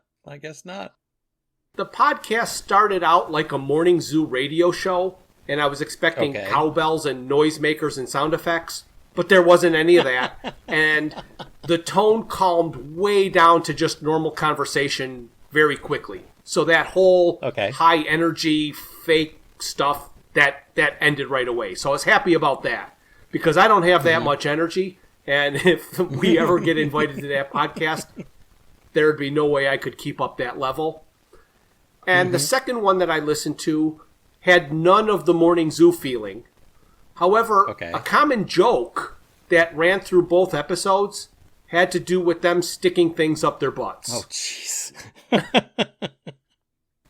[SPEAKER 1] The podcast started out like a morning zoo radio show, and I was expecting cowbells and noisemakers and sound effects, but there wasn't any of that. And the tone calmed way down to just normal conversation very quickly. So that whole high energy, fake stuff, that ended right away. So I was happy about that, because I don't have that much energy. And if we ever get invited to that podcast, there'd be no way I could keep up that level. And the second one that I listened to had none of the morning zoo feeling. However, a common joke that ran through both episodes had to do with them sticking things up their butts.
[SPEAKER 2] Oh, jeez.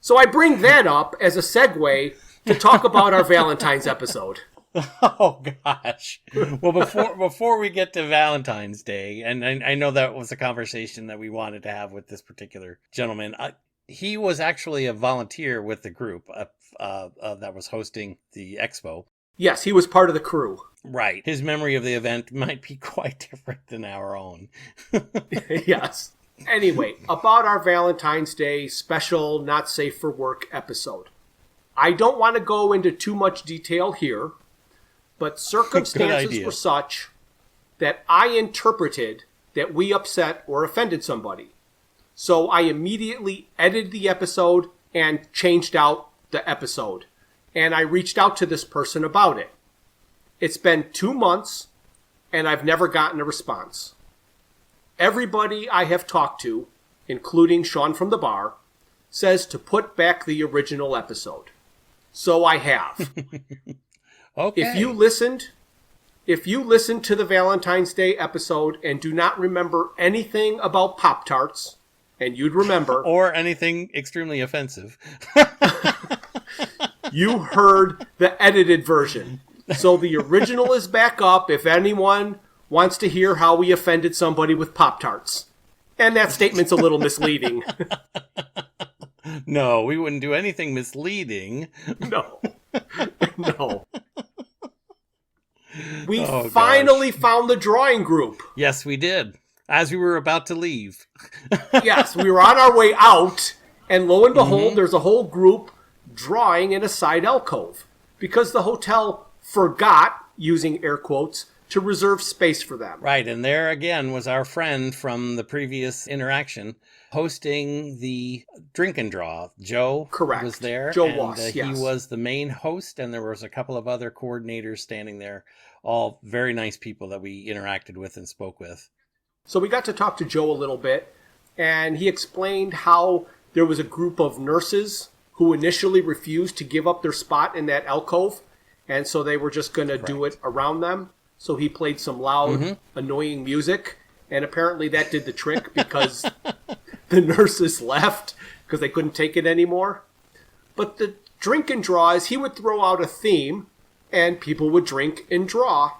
[SPEAKER 1] So I bring that up as a segue to talk about our Valentine's episode.
[SPEAKER 2] Oh, gosh. Well, before we get to Valentine's Day, and I know that was a conversation that we wanted to have with this particular gentleman, he was actually a volunteer with the group, that was hosting the expo.
[SPEAKER 1] Yes, he was part of the crew.
[SPEAKER 2] Right. His memory of the event might be quite different than our own.
[SPEAKER 1] Yes. Anyway, about our Valentine's Day special Not Safe for Work episode. I don't want to go into too much detail here, but circumstances were such that I interpreted that we upset or offended somebody. So I immediately edited the episode and changed out the episode. And I reached out to this person about it. It's been 2 months, and I've never gotten a response. Everybody I have talked to, including Sean from the bar, says to put back the original episode. So I have.
[SPEAKER 2] Okay.
[SPEAKER 1] If you listened to the Valentine's Day episode and do not remember anything about Pop-Tarts, and you'd remember...
[SPEAKER 2] or anything extremely offensive.
[SPEAKER 1] You heard the edited version. So the original is back up if anyone wants to hear how we offended somebody with Pop-Tarts. And that statement's a little misleading.
[SPEAKER 2] No, we wouldn't do anything misleading.
[SPEAKER 1] No. We finally found the drawing group.
[SPEAKER 2] Yes, we did. As we were about to leave.
[SPEAKER 1] Yes, we were on our way out, and lo and behold, there's a whole group drawing in a side alcove because the hotel forgot, using air quotes, to reserve space for them.
[SPEAKER 2] Right, and there again was our friend from the previous interaction hosting the drink and draw. Joe
[SPEAKER 1] Correct.
[SPEAKER 2] Was there.
[SPEAKER 1] Joe
[SPEAKER 2] and,
[SPEAKER 1] was,
[SPEAKER 2] He
[SPEAKER 1] yes.
[SPEAKER 2] was the main host, and there was a couple of other coordinators standing there, all very nice people that we interacted with and spoke with.
[SPEAKER 1] So we got to talk to Joe a little bit, and he explained how there was a group of nurses who initially refused to give up their spot in that alcove, and so they were just going to do it around them. So he played some loud, annoying music, and apparently that did the trick because the nurses left because they couldn't take it anymore. But the drink and draw is he would throw out a theme, and people would drink and draw,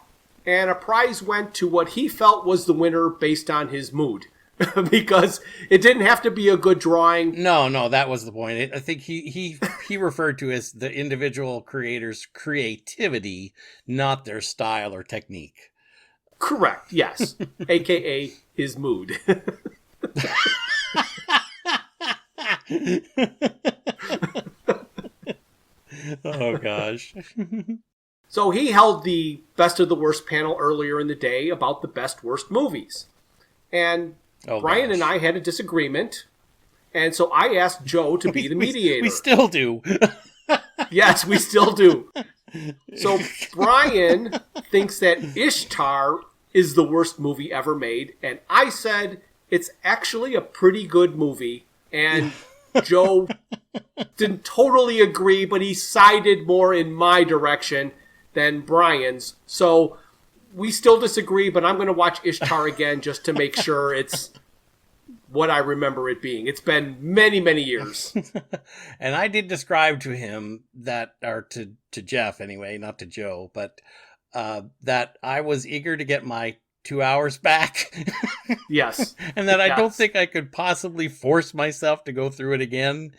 [SPEAKER 1] and a prize went to what he felt was the winner based on his mood. Because it didn't have to be a good drawing.
[SPEAKER 2] No, that was the point. I think he referred to as the individual creator's creativity, not their style or technique.
[SPEAKER 1] Correct, yes. AKA his mood.
[SPEAKER 2] Oh, gosh.
[SPEAKER 1] So he held the Best of the Worst panel earlier in the day about the best worst movies. And Bryan and I had a disagreement, and so I asked Joe to be the mediator.
[SPEAKER 2] We still do.
[SPEAKER 1] Yes, we still do. So Bryan thinks that Ishtar is the worst movie ever made, and I said it's actually a pretty good movie, and Joe didn't totally agree, but he sided more in my direction than Bryan's. So we still disagree, but I'm going to watch Ishtar again just to make sure it's what I remember it being. It's been many, many years.
[SPEAKER 2] And I did describe to him to Jeff anyway, not to Joe, but that I was eager to get my 2 hours back.
[SPEAKER 1] Yes.
[SPEAKER 2] And that I don't think I could possibly force myself to go through it again.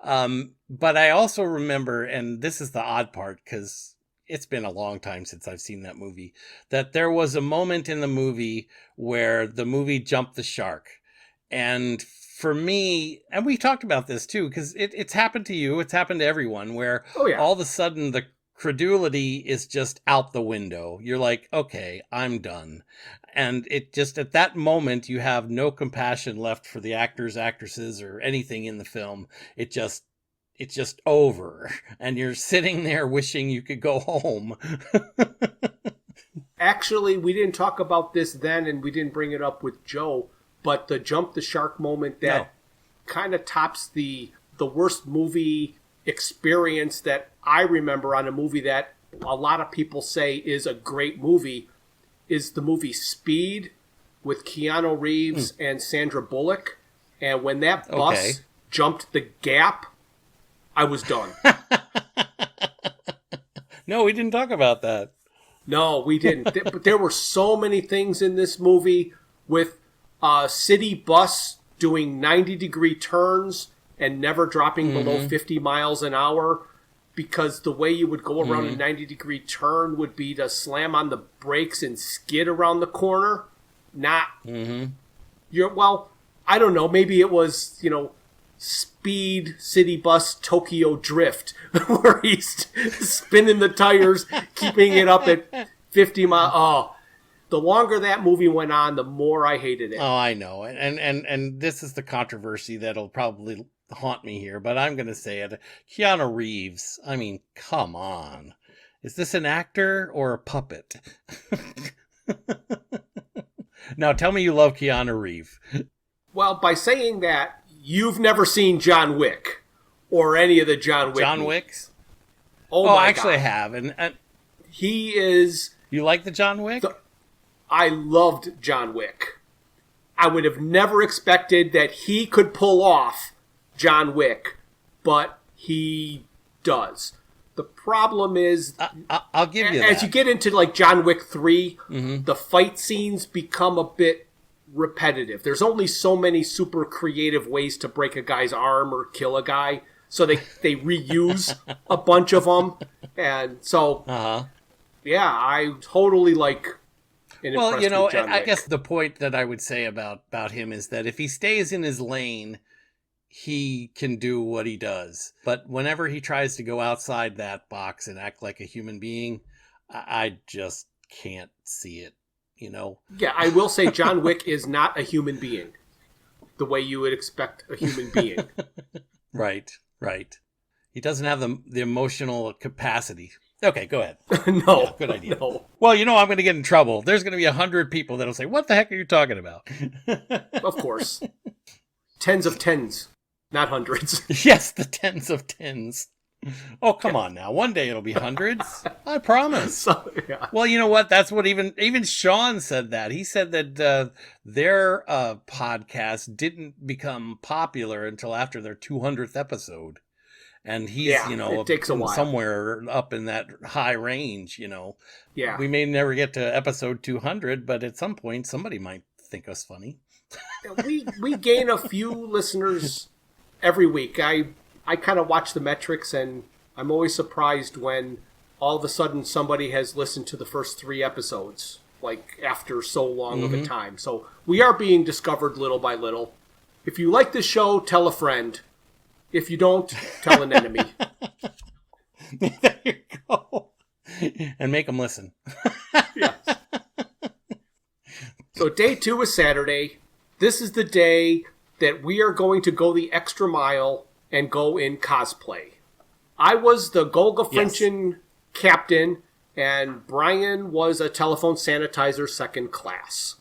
[SPEAKER 2] But I also remember, and this is the odd part, because it's been a long time since I've seen that movie, that there was a moment in the movie where the movie jumped the shark. And for me, and we talked about this too, because it's happened to you, it's happened to everyone, where all of a sudden the credulity is just out the window. You're like, okay, I'm done. And it just, at that moment, you have no compassion left for the actors, actresses, or anything in the film. It's just over. And you're sitting there wishing you could go home.
[SPEAKER 1] Actually, we didn't talk about this then, and we didn't bring it up with Joe, but the jump the shark moment that kind of tops the worst movie experience that I remember on a movie that a lot of people say is a great movie is the movie Speed with Keanu Reeves and Sandra Bullock. And when that bus jumped the gap, I was done.
[SPEAKER 2] No, we didn't talk about that.
[SPEAKER 1] No, we didn't. But there were so many things in this movie with a city bus doing 90-degree turns and never dropping below 50 miles an hour. because the way you would go around a 90-degree turn would be to slam on the brakes and skid around the corner. Not, well, I don't know, maybe it was, Speed City Bus Tokyo Drift, where he's spinning the tires, keeping it up at 50 miles. Oh, the longer that movie went on, the more I hated it.
[SPEAKER 2] Oh, I know. And this is the controversy that'll probably haunt me here, but I'm going to say it. Keanu Reeves. I mean, come on. Is this an actor or a puppet? Now, tell me you love Keanu Reeves.
[SPEAKER 1] Well, by saying that, you've never seen John Wick or any of the John Wick
[SPEAKER 2] John
[SPEAKER 1] movies.
[SPEAKER 2] Wick's?
[SPEAKER 1] Oh, my
[SPEAKER 2] actually
[SPEAKER 1] God.
[SPEAKER 2] I have. And
[SPEAKER 1] he is...
[SPEAKER 2] You like the John Wick?
[SPEAKER 1] I loved John Wick. I would have never expected that he could pull off John Wick, but he does. The problem is...
[SPEAKER 2] I'll give you that.
[SPEAKER 1] As you get into like John Wick 3, the fight scenes become a bit repetitive. There's only so many super creative ways to break a guy's arm or kill a guy, so they reuse a bunch of them. And so, yeah, I totally like...
[SPEAKER 2] Well, I guess the point that I would say about him is that if he stays in his lane, he can do what he does. But whenever he tries to go outside that box and act like a human being, I just can't see it,
[SPEAKER 1] Yeah, I will say John Wick is not a human being the way you would expect a human being.
[SPEAKER 2] Right. He doesn't have the emotional capacity. Okay, go ahead.
[SPEAKER 1] No.
[SPEAKER 2] Yeah, good idea.
[SPEAKER 1] No.
[SPEAKER 2] Well, I'm going to get in trouble. There's going to be 100 people that'll say, what the heck are you talking about?
[SPEAKER 1] Of course. Tens of tens, not hundreds.
[SPEAKER 2] Yes, the tens of tens. Oh, come on now. One day it'll be hundreds. I promise.
[SPEAKER 1] So, yeah.
[SPEAKER 2] Well, you know what? That's what even Sean said that. He said that their podcast didn't become popular until after their 200th episode. And he's,
[SPEAKER 1] it takes a while.
[SPEAKER 2] Somewhere up in that high range,
[SPEAKER 1] Yeah.
[SPEAKER 2] We may never get to episode 200, but at some point somebody might think us funny.
[SPEAKER 1] We gain a few listeners every week. I kind of watch the metrics, and I'm always surprised when all of a sudden somebody has listened to the first 3 episodes, like after so long of a time. So we are being discovered little by little. If you like the show, tell a friend. If you don't, tell an enemy.
[SPEAKER 2] There you go. And make them listen.
[SPEAKER 1] Yes. So day 2 is Saturday. This is the day that we are going to go the extra mile and go in cosplay. I was the Golga Frenchen captain, and Bryan was a telephone sanitizer second class.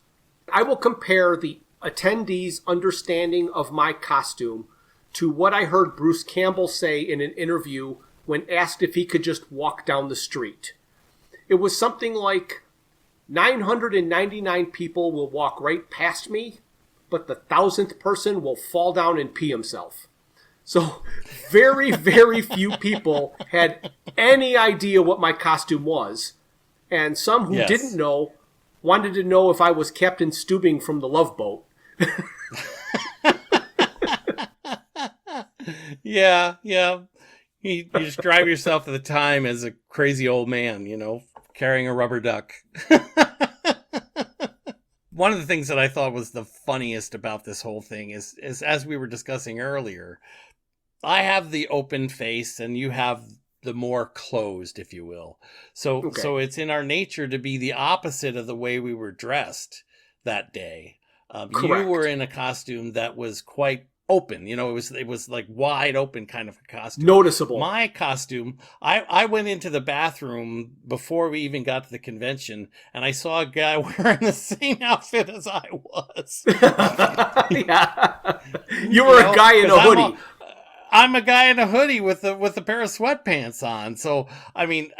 [SPEAKER 1] I will compare the attendees' understanding of my costume to what I heard Bruce Campbell say in an interview when asked if he could just walk down the street. It was something like, 999 people will walk right past me, but the 1,000th person will fall down and pee himself. So very, very few people had any idea what my costume was. And some who didn't know wanted to know if I was Captain Steubing from the Love Boat.
[SPEAKER 2] Yeah. You just drive yourself to the time as a crazy old man, carrying a rubber duck. One of the things that I thought was the funniest about this whole thing is as we were discussing earlier, I have the open face and you have the more closed, if you will. So it's in our nature to be the opposite of the way we were dressed that day. You were in a costume that was quite open, it was like wide open kind of a costume.
[SPEAKER 1] Noticeable.
[SPEAKER 2] My costume, I went into the bathroom before we even got to the convention, and I saw a guy wearing the same outfit as I was.
[SPEAKER 1] Yeah. You were a guy in a hoodie.
[SPEAKER 2] I'm a guy in a hoodie with a pair of sweatpants on. So, I mean,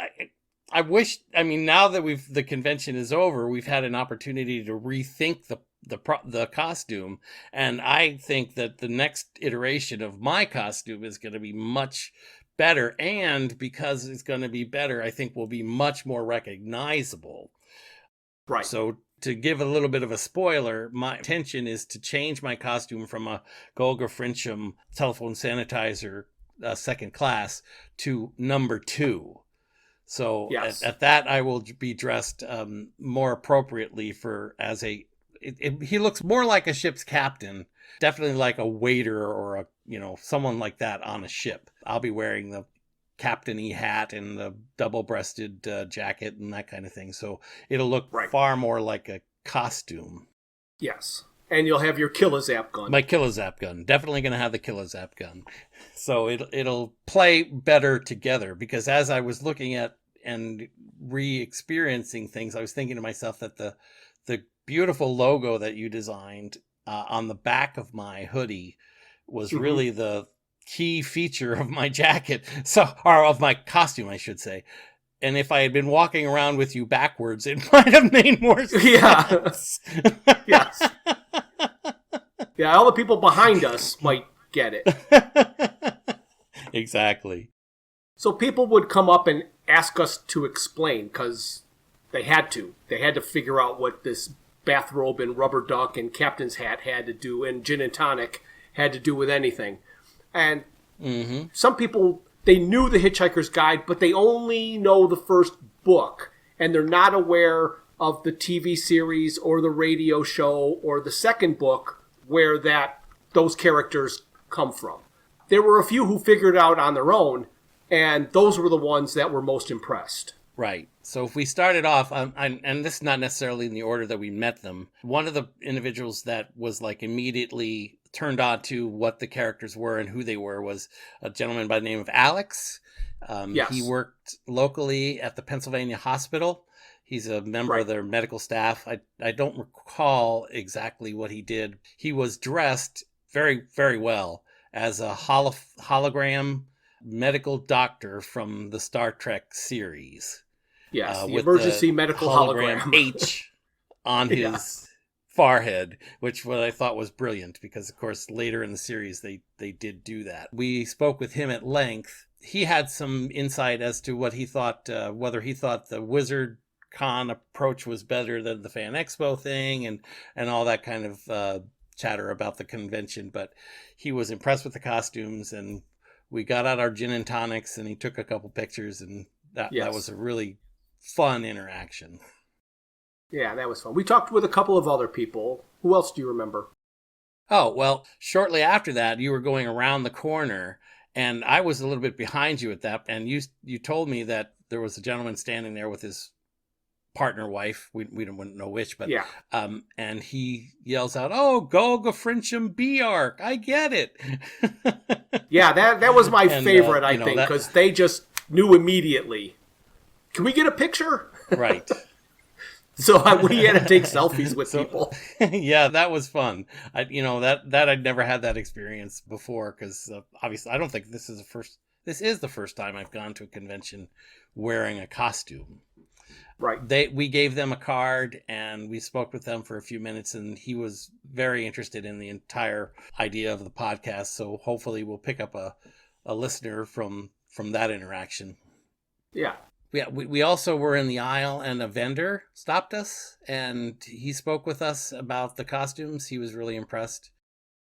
[SPEAKER 2] I wish, now that the convention is over, we've had an opportunity to rethink the costume, and I think that the next iteration of my costume is going to be much better, and because it's going to be better, I think will be much more recognizable.
[SPEAKER 1] Right.
[SPEAKER 2] So to give a little bit of a spoiler, my intention is to change my costume from a Golga Frenchen telephone sanitizer second class to number 2. So
[SPEAKER 1] Yes.
[SPEAKER 2] at that, I will be dressed more appropriately he looks more like a ship's captain, definitely like a waiter or someone like that on a ship. I'll be wearing the captain-y hat and the double-breasted jacket and that kind of thing. So it'll look far more like a costume.
[SPEAKER 1] Yes. And you'll have your Killazap gun.
[SPEAKER 2] My Killazap gun. Definitely going to have the Killazap gun. So it'll play better together, because as I was looking at and re-experiencing things, I was thinking to myself that the beautiful logo that you designed on the back of my hoodie was really the key feature of my jacket. Or of my costume, I should say. And if I had been walking around with you backwards, it might have made more sense.
[SPEAKER 1] Yeah. Yes. Yeah, all the people behind us might get it.
[SPEAKER 2] Exactly.
[SPEAKER 1] So people would come up and ask us to explain, because they had to. They had to figure out what this bathrobe and rubber duck and captain's hat had to do, and gin and tonic had to do with anything. And some people, they knew the Hitchhiker's Guide, but they only know the first book, and they're not aware of the TV series or the radio show or the second book where those characters come from. There were a few who figured it out on their own, and those were the ones that were most impressed.
[SPEAKER 2] Right. So if we started off, and this is not necessarily in the order that we met them, one of the individuals that was like immediately turned on to what the characters were and who they were was a gentleman by the name of Alex.
[SPEAKER 1] Yes.
[SPEAKER 2] He worked locally at the Pennsylvania Hospital. He's a member of their medical staff. I don't recall exactly what he did. He was dressed very, very well as a hologram medical doctor from the Star Trek series.
[SPEAKER 1] Yes, the
[SPEAKER 2] with
[SPEAKER 1] emergency
[SPEAKER 2] the
[SPEAKER 1] medical hologram.
[SPEAKER 2] H on his forehead, which what I thought was brilliant, because of course later in the series they did do that. We spoke with him at length. He had some insight as to what he thought, whether he thought the Wizard Con approach was better than the Fan EXPO thing, and all that kind of chatter about the convention. But he was impressed with the costumes, and we got out our gin and tonics, and he took a couple pictures, and that was a really fun interaction.
[SPEAKER 1] Yeah, that was fun. We talked with a couple of other people. Who else do you remember?
[SPEAKER 2] Oh, well, shortly after that, you were going around the corner, and I was a little bit behind you at that, and you told me that there was a gentleman standing there with his partner wife. We wouldn't know which, but and he yells out, "Oh, Golga Frincham Bjark, I get it."
[SPEAKER 1] Yeah, that was my favorite, I think, because they just knew immediately. Can we get a picture?
[SPEAKER 2] Right.
[SPEAKER 1] So we had to take selfies with people.
[SPEAKER 2] Yeah, that was fun. I'd never had that experience before, because obviously I don't think this is the first time I've gone to a convention wearing a costume.
[SPEAKER 1] Right.
[SPEAKER 2] We gave them a card, and we spoke with them for a few minutes, and he was very interested in the entire idea of the podcast. So hopefully we'll pick up a listener from that interaction.
[SPEAKER 1] Yeah.
[SPEAKER 2] Yeah, we also were in the aisle, and a vendor stopped us, and he spoke with us about the costumes. He was really impressed.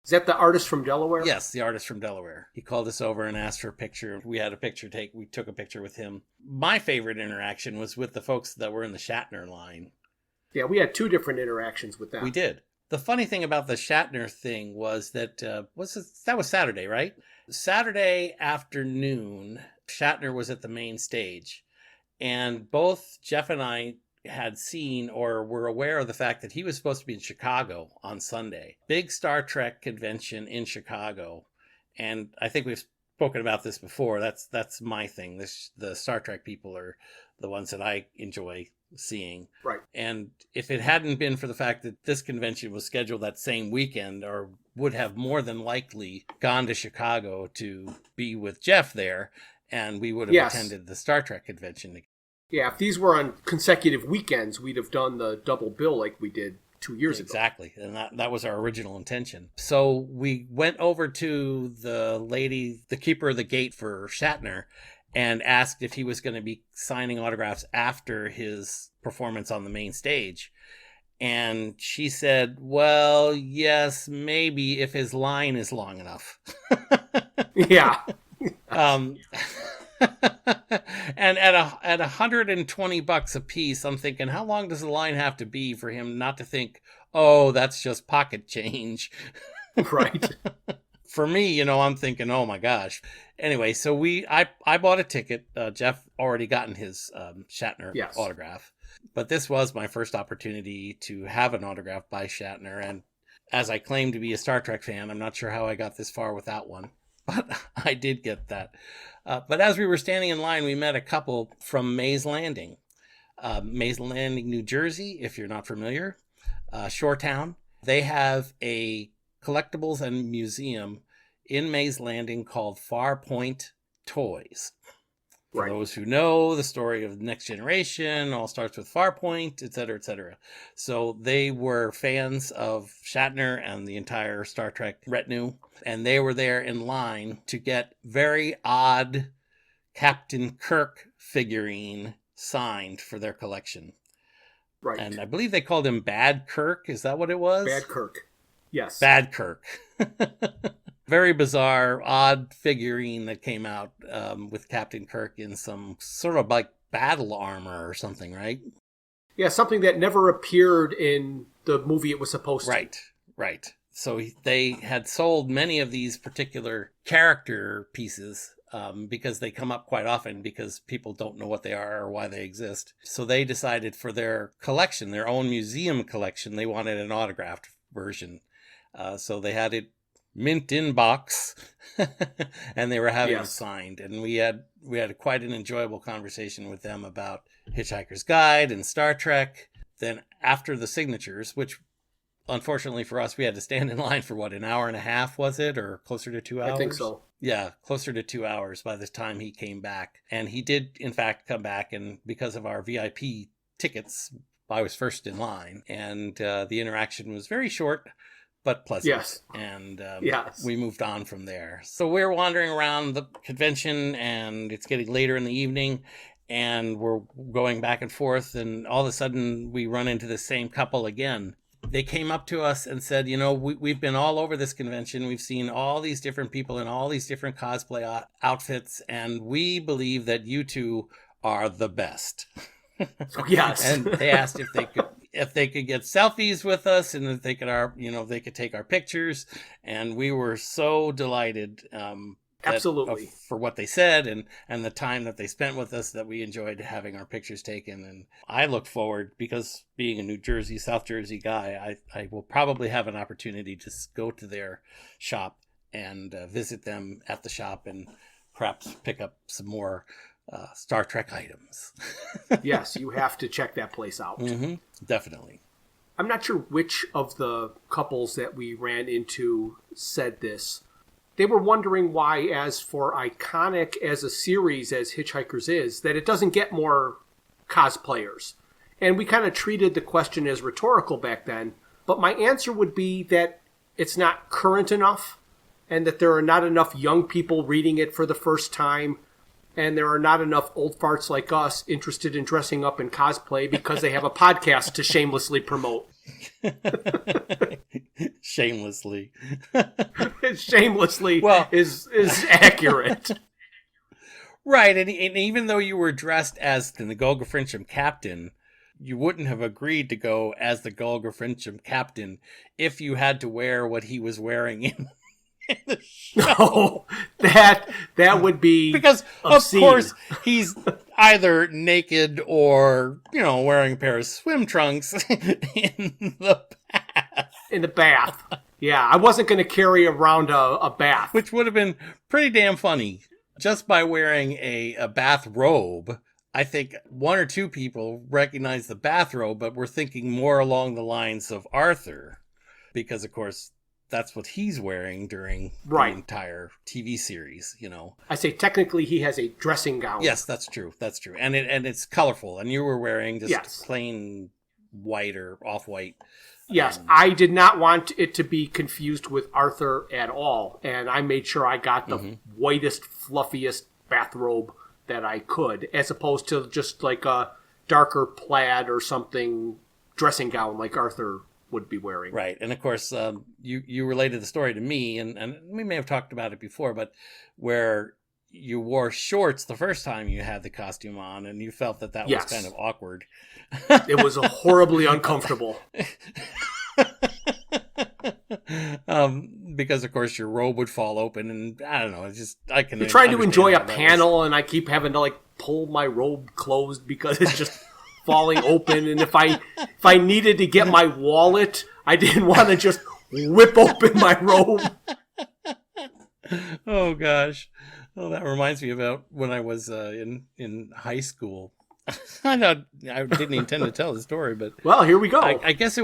[SPEAKER 1] Is that the artist from Delaware?
[SPEAKER 2] Yes, the artist from Delaware. He called us over and asked for a picture. We had a picture we took a picture with him. My favorite interaction was with the folks that were in the Shatner line.
[SPEAKER 1] Yeah, we had 2 different interactions with them.
[SPEAKER 2] We did. The funny thing about the Shatner thing was that that was Saturday, right? Saturday afternoon, Shatner was at the main stage. And both Jeff and I had seen or were aware of the fact that he was supposed to be in Chicago on Sunday. Big Star Trek convention in Chicago. And I think we've spoken about this before. That's my thing. The Star Trek people are the ones that I enjoy seeing.
[SPEAKER 1] Right.
[SPEAKER 2] And if it hadn't been for the fact that this convention was scheduled that same weekend, or would have more than likely gone to Chicago to be with Jeff there, and we would have attended the Star Trek convention.
[SPEAKER 1] Yeah, if these were on consecutive weekends, we'd have done the double bill like we did 2 years ago.
[SPEAKER 2] Exactly, and that was our original intention. So we went over to the lady, the keeper of the gate for Shatner, and asked if he was going to be signing autographs after his performance on the main stage. And she said, well, yes, maybe if his line is long enough.
[SPEAKER 1] Yeah.
[SPEAKER 2] Um, and at $120 a piece, I'm thinking, how long does the line have to be for him not to think, oh, that's just pocket change?
[SPEAKER 1] Right.
[SPEAKER 2] For me, I'm thinking, oh my gosh. Anyway, so I bought a ticket. Jeff already gotten his Shatner
[SPEAKER 1] Yes.
[SPEAKER 2] autograph, but this was my first opportunity to have an autograph by Shatner. And as I claim to be a Star Trek fan, I'm not sure how I got this far without one, but I did get that. But as we were standing in line, we met a couple from Mays Landing, New Jersey, if you're not familiar, shore town. They have a collectibles and museum in Mays Landing called Farpoint Toys. For those who know the story of Next Generation, all starts with Farpoint, etc., etc. So they were fans of Shatner and the entire Star Trek retinue, and they were there in line to get very odd Captain Kirk figurine signed for their collection.
[SPEAKER 1] Right.
[SPEAKER 2] And I believe they called him Bad Kirk. Is that what it was?
[SPEAKER 1] Bad Kirk. Yes.
[SPEAKER 2] Bad Kirk. Very bizarre, odd figurine that came out with Captain Kirk in some sort of like battle armor or something, right?
[SPEAKER 1] Yeah, something that never appeared in the movie it was supposed to.
[SPEAKER 2] Right. So they had sold many of these particular character pieces because they come up quite often because people don't know what they are or why they exist. So they decided for their collection, their own museum collection, they wanted an autographed version. So they had it mint in box and they were having it signed. And we had quite an enjoyable conversation with them about Hitchhiker's Guide and Star Trek. Then after the signatures, which unfortunately for us, we had to stand in line for an hour and a half, was it? Or closer to 2 hours?
[SPEAKER 1] I think so.
[SPEAKER 2] Yeah, closer to 2 hours by the time he came back. And he did, in fact, come back. And because of our VIP tickets, I was first in line. And the interaction was very short, but pleasant.
[SPEAKER 1] Yes.
[SPEAKER 2] And
[SPEAKER 1] yes.
[SPEAKER 2] We moved on from there. So we're wandering around the convention, and it's getting later in the evening. And we're going back and forth. And all of a sudden, we run into the same couple again. They came up to us and said, we've been all over this convention. We've seen all these different people in all these different cosplay outfits, and we believe that you two are the best.
[SPEAKER 1] Yes.
[SPEAKER 2] And they asked if they could get selfies with us and if they could take our pictures. And we were so delighted.
[SPEAKER 1] Absolutely.
[SPEAKER 2] For what they said and the time that they spent with us, that we enjoyed having our pictures taken. And I look forward, because being a South Jersey guy, I will probably have an opportunity to go to their shop and visit them at the shop and perhaps pick up some more Star Trek items.
[SPEAKER 1] Yes, you have to check that place out.
[SPEAKER 2] Mm-hmm, definitely.
[SPEAKER 1] I'm not sure which of the couples that we ran into said this. They were wondering why, as for iconic as a series as Hitchhikers is, that it doesn't get more cosplayers. And we kind of treated the question as rhetorical back then. But my answer would be that it's not current enough, and that there are not enough young people reading it for the first time, and there are not enough old farts like us interested in dressing up in cosplay because they have a podcast to shamelessly promote.
[SPEAKER 2] Shamelessly.
[SPEAKER 1] Shamelessly is accurate.
[SPEAKER 2] Right, and even though you were dressed as the Golga Frincham captain, you wouldn't have agreed to go as the Golga Frincham captain if you had to wear what he was wearing in the show.
[SPEAKER 1] No, that would be
[SPEAKER 2] because
[SPEAKER 1] obscene.
[SPEAKER 2] Of course he's either naked or wearing a pair of swim trunks in the bath.
[SPEAKER 1] In the bath. Yeah, I wasn't going to carry around a bath.
[SPEAKER 2] Which would have been pretty damn funny. Just by wearing a bath robe, I think one or two people recognized the bathrobe, but were thinking more along the lines of Arthur. Because, of course, that's what he's wearing during the entire TV series,
[SPEAKER 1] I say technically he has a dressing gown.
[SPEAKER 2] Yes, that's true. That's true. And it's colorful. And you were wearing just plain white or off-white.
[SPEAKER 1] Yes, I did not want it to be confused with Arthur at all. And I made sure I got the whitest, fluffiest bathrobe that I could, as opposed to just like a darker plaid or something dressing gown like Arthur would be wearing.
[SPEAKER 2] Right. And of course, you related the story to me, and we may have talked about it before, but where you wore shorts the first time you had the costume on, and you felt that was
[SPEAKER 1] Yes.
[SPEAKER 2] kind of awkward.
[SPEAKER 1] It was horribly uncomfortable.
[SPEAKER 2] Because of course your robe would fall open, and I don't know. It's just
[SPEAKER 1] You're trying to enjoy a panel, and I keep having to pull my robe closed because it's just falling open. And if I needed to get my wallet, I didn't want to just whip open my robe.
[SPEAKER 2] Oh gosh. Oh, that reminds me about when I was in high school. I didn't intend to tell the story, but
[SPEAKER 1] well, here we go.
[SPEAKER 2] I guess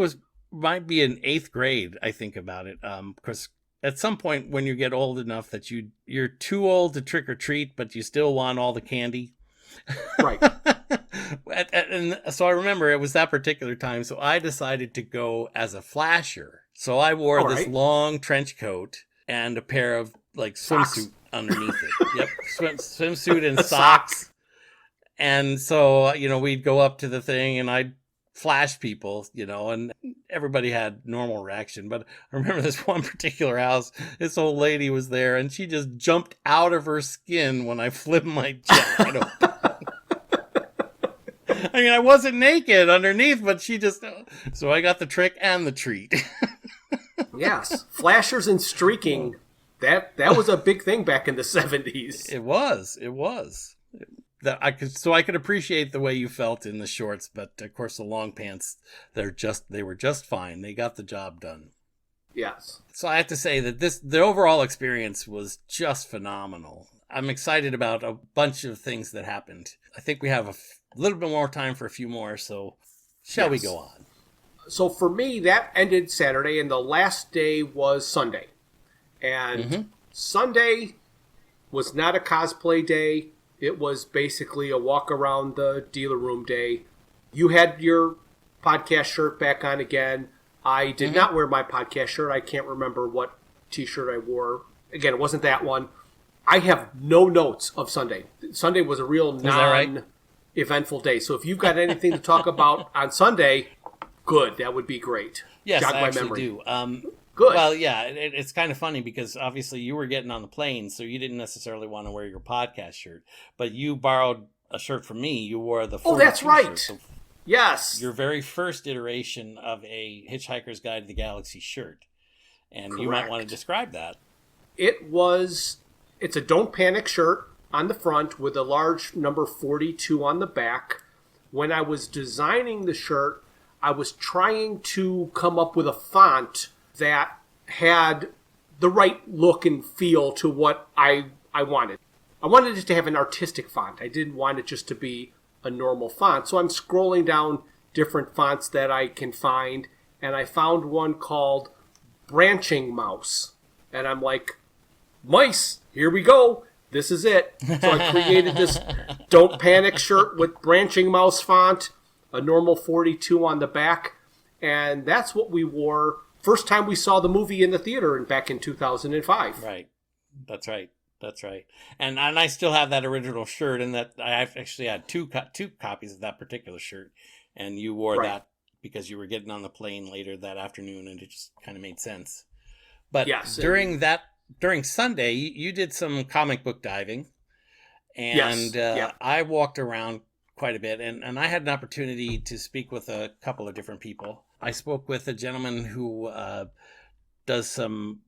[SPEAKER 2] might be in 8th grade. I think about it, because at some point when you get old enough that you're too old to trick or treat, but you still want all the candy.
[SPEAKER 1] Right.
[SPEAKER 2] And so I remember it was that particular time. So I decided to go as a flasher. So I wore this long trench coat and a pair of swimsuit underneath it. Yep, swimsuit and socks. And so we'd go up to the thing, and I'd flash people, and everybody had normal reaction. But I remember this one particular house, this old lady was there, and she just jumped out of her skin when I flipped my jacket open. I mean, I wasn't naked underneath, but she just... So I got the trick and the treat.
[SPEAKER 1] Yes, flashers and streaking, that was a big thing back in the 70s.
[SPEAKER 2] It was. I could appreciate the way you felt in the shorts, but of course the long pants, they were just fine. They got the job done.
[SPEAKER 1] Yes.
[SPEAKER 2] So I have to say that the overall experience was just phenomenal. I'm excited about a bunch of things that happened. I think we have a little bit more time for a few more, so shall we go on?
[SPEAKER 1] So for me, that ended Saturday, and the last day was Sunday. And Sunday was not a cosplay day. It was basically a walk around the dealer room day. You had your podcast shirt back on again. I did not wear my podcast shirt. I can't remember what t-shirt I wore. Again, it wasn't that one. I have no notes of Sunday. Sunday was a real non-eventful day. So if you've got anything to talk about on Sunday, good. That would be great.
[SPEAKER 2] Yes,
[SPEAKER 1] Jog
[SPEAKER 2] I
[SPEAKER 1] my
[SPEAKER 2] actually
[SPEAKER 1] memory.
[SPEAKER 2] do.
[SPEAKER 1] Good.
[SPEAKER 2] Well, yeah, it's kind of funny because obviously you were getting on the plane, so you didn't necessarily want to wear your podcast shirt. But you borrowed a shirt from me. You wore the 42
[SPEAKER 1] that's right.
[SPEAKER 2] shirt, so
[SPEAKER 1] yes.
[SPEAKER 2] your very first iteration of a Hitchhiker's Guide to the Galaxy shirt. And
[SPEAKER 1] Correct.
[SPEAKER 2] You might want to describe that.
[SPEAKER 1] It's a Don't Panic shirt on the front with a large number 42 on the back. When I was designing the shirt, I was trying to come up with a font that had the right look and feel to what I wanted. I wanted it to have an artistic font. I didn't want it just to be a normal font. So I'm scrolling down different fonts that I can find, and I found one called Branching Mouse. And I'm like, mice, here we go. This is it. So I created this Don't Panic shirt with Branching Mouse font, a normal 42 on the back, and that's what we wore first time we saw the movie in the theater back in 2005.
[SPEAKER 2] Right. That's right. And I still have that original shirt, and that I've actually had two copies of that particular shirt, and you wore that because you were getting on the plane later that afternoon, and it just kind of made sense. But
[SPEAKER 1] yes,
[SPEAKER 2] during Sunday, you did some comic book diving, and I walked around quite a bit, and I had an opportunity to speak with a couple of different people. I spoke with a gentleman who does some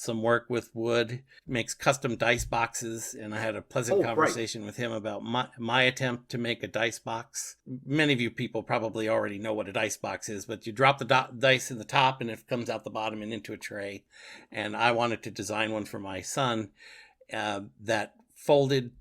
[SPEAKER 2] work with wood, makes custom dice boxes, and I had a pleasant conversation with him about my attempt to make a dice box. Many of you people probably already know what a dice box is, but you drop the dice in the top and it comes out the bottom and into a tray. And I wanted to design one for my son that folded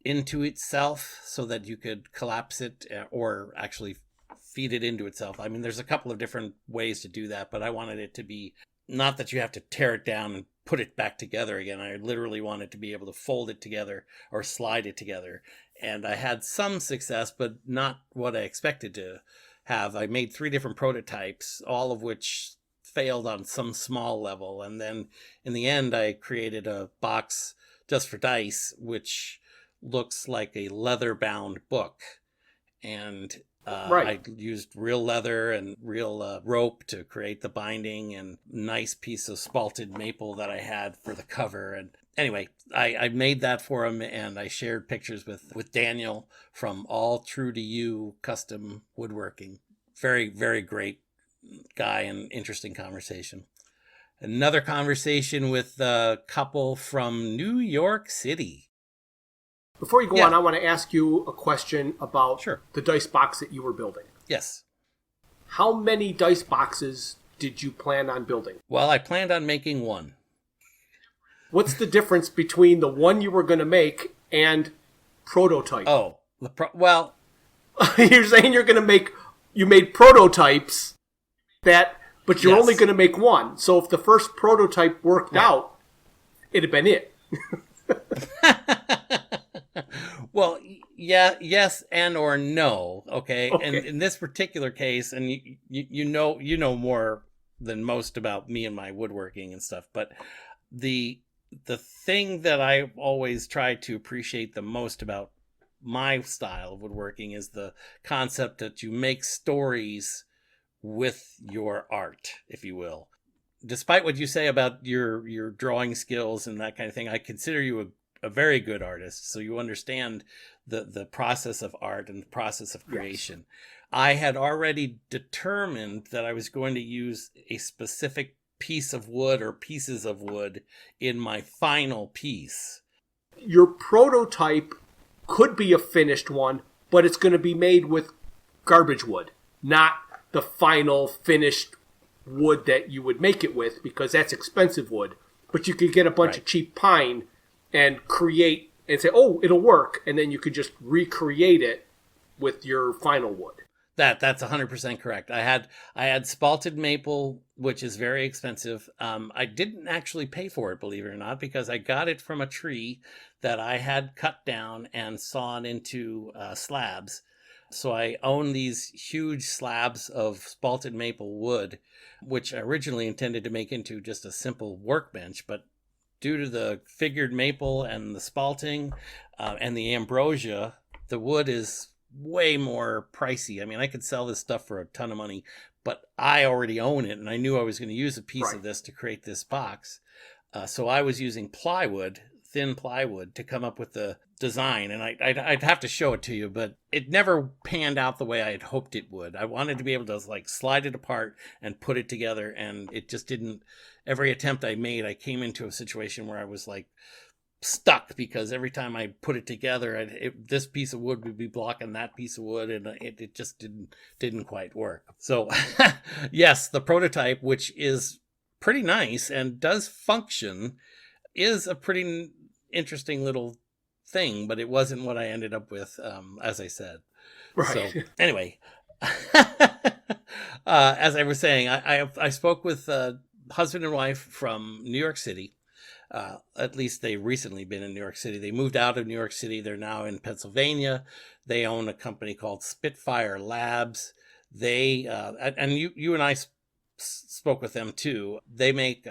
[SPEAKER 2] into itself so that you could collapse it or actually feed it into itself. I mean, there's a couple of different ways to do that, but I wanted it to be not that you have to tear it down and put it back together again. I literally wanted to be able to fold it together or slide it together. And I had some success, but not what I expected to have. I made 3 different prototypes, all of which failed on some small level. And then in the end, I created a box just for dice, which looks like a leather-bound book. And
[SPEAKER 1] Right.
[SPEAKER 2] I used real leather and real rope to create the binding, and nice piece of spalted maple that I had for the cover. And anyway, I made that for him, and I shared pictures with Daniel from All True to You Custom Woodworking. Very, very great guy and interesting conversation. Another conversation with a couple from New York City.
[SPEAKER 1] Before you go
[SPEAKER 2] Yeah.
[SPEAKER 1] on, I want to ask you a question about
[SPEAKER 2] Sure.
[SPEAKER 1] the dice box that you were building.
[SPEAKER 2] Yes.
[SPEAKER 1] How many dice boxes did you plan on building?
[SPEAKER 2] Well, I planned on making one.
[SPEAKER 1] What's the difference between the one you were going to make and prototype?
[SPEAKER 2] Oh, well,
[SPEAKER 1] You're saying you made prototypes but you're
[SPEAKER 2] Yes.
[SPEAKER 1] only going to make one. So if the first prototype worked out, it'd have been it.
[SPEAKER 2] well, yeah, yes, and or no. Okay,
[SPEAKER 1] Okay.
[SPEAKER 2] and in this particular case, and you know more than most about me and my woodworking and stuff, but the thing that I always try to appreciate the most about my style of woodworking is the concept that you make stories with your art, if you will. Despite what you say about your drawing skills and that kind of thing, I consider you a very good artist, so you understand the process of art and the process of creation. Yes. I had already determined that I was going to use a specific piece of wood or pieces of wood in my final piece.
[SPEAKER 1] Your prototype could be a finished one, but it's going to be made with garbage wood, not the final finished wood that you would make it with, because that's expensive wood. But you could get a bunch of cheap pine and create and say, oh, it'll work, and then you could just recreate it with your final wood.
[SPEAKER 2] That's 100% correct. I had spalted maple, which is very expensive. I didn't actually pay for it, believe it or not, because I got it from a tree that I had cut down and sawn into slabs. So I own these huge slabs of spalted maple wood, which I originally intended to make into just a simple workbench, but due to the figured maple and the spalting and the ambrosia, the wood is way more pricey. I mean, I could sell this stuff for a ton of money, but I already own it, and I knew I was going to use a piece of this to create this box. So I was using plywood, thin plywood, to come up with the design, and I'd have to show it to you, but it never panned out the way I had hoped it would. I wanted to be able to like slide it apart and put it together, and it just didn't. Every attempt I made, I came into a situation where I was like stuck, because every time I put it together, this piece of wood would be blocking that piece of wood, and it just didn't quite work. So yes, the prototype, which is pretty nice and does function, is a pretty interesting little thing, but it wasn't what I ended up with, as I said.
[SPEAKER 1] Right.
[SPEAKER 2] So anyway, as I was saying, I spoke with husband and wife from New York City. At least they've recently been in New York City. They moved out of New York City. They're now in Pennsylvania. They own a company called Spitfire Labs. They and you and I spoke with them too. They make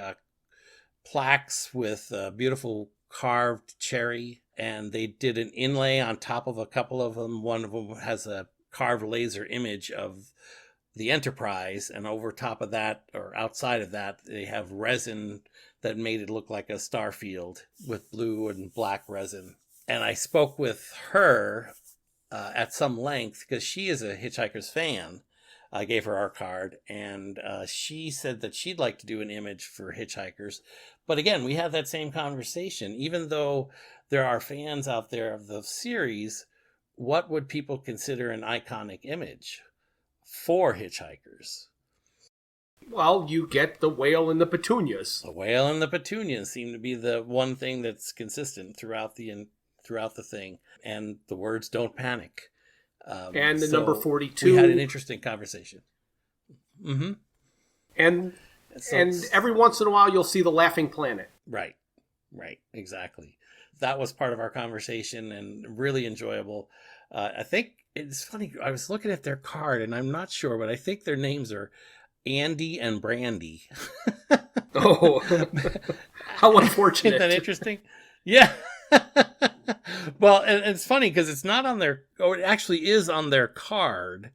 [SPEAKER 2] plaques with beautiful carved cherry, and they did an inlay on top of a couple of them. One of them has a carved laser image of the Enterprise, and over top of that, or outside of that, they have resin that made it look like a star field with blue and black resin. And I spoke with her at some length, because she is a Hitchhiker's fan. I gave her our card, and she said that she'd like to do an image for Hitchhikers. But again, we had that same conversation. Even though there are fans out there of the series, what would people consider an iconic image for Hitchhikers?
[SPEAKER 1] Well, you get the whale and the petunias.
[SPEAKER 2] The whale and the petunias seem to be the one thing that's consistent throughout the thing, and the words "Don't panic."
[SPEAKER 1] And the number 42.
[SPEAKER 2] We had an interesting conversation. Mm-hmm.
[SPEAKER 1] And every once in a while, you'll see the laughing planet.
[SPEAKER 2] Right, exactly. That was part of our conversation, and really enjoyable. I think it's funny. I was looking at their card, and I'm not sure, but I think their names are Andy and Brandy.
[SPEAKER 1] Oh, how unfortunate.
[SPEAKER 2] Isn't that interesting? Yeah. Well, and it's funny because it's not on their, or it actually is on their card.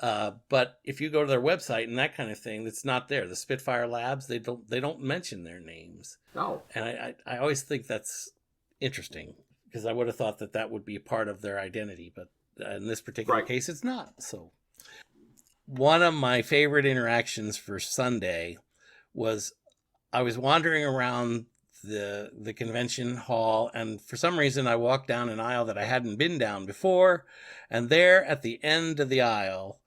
[SPEAKER 2] But if you go to their website and that kind of thing, it's not there. The Spitfire Labs, they don't mention their names.
[SPEAKER 1] Oh,
[SPEAKER 2] And I always think that's interesting because I would have thought that would be a part of their identity, but in this particular case, it's not. So one of my favorite interactions for Sunday was I was wandering around the convention hall, and for some reason I walked down an aisle that I hadn't been down before, and there at the end of the aisle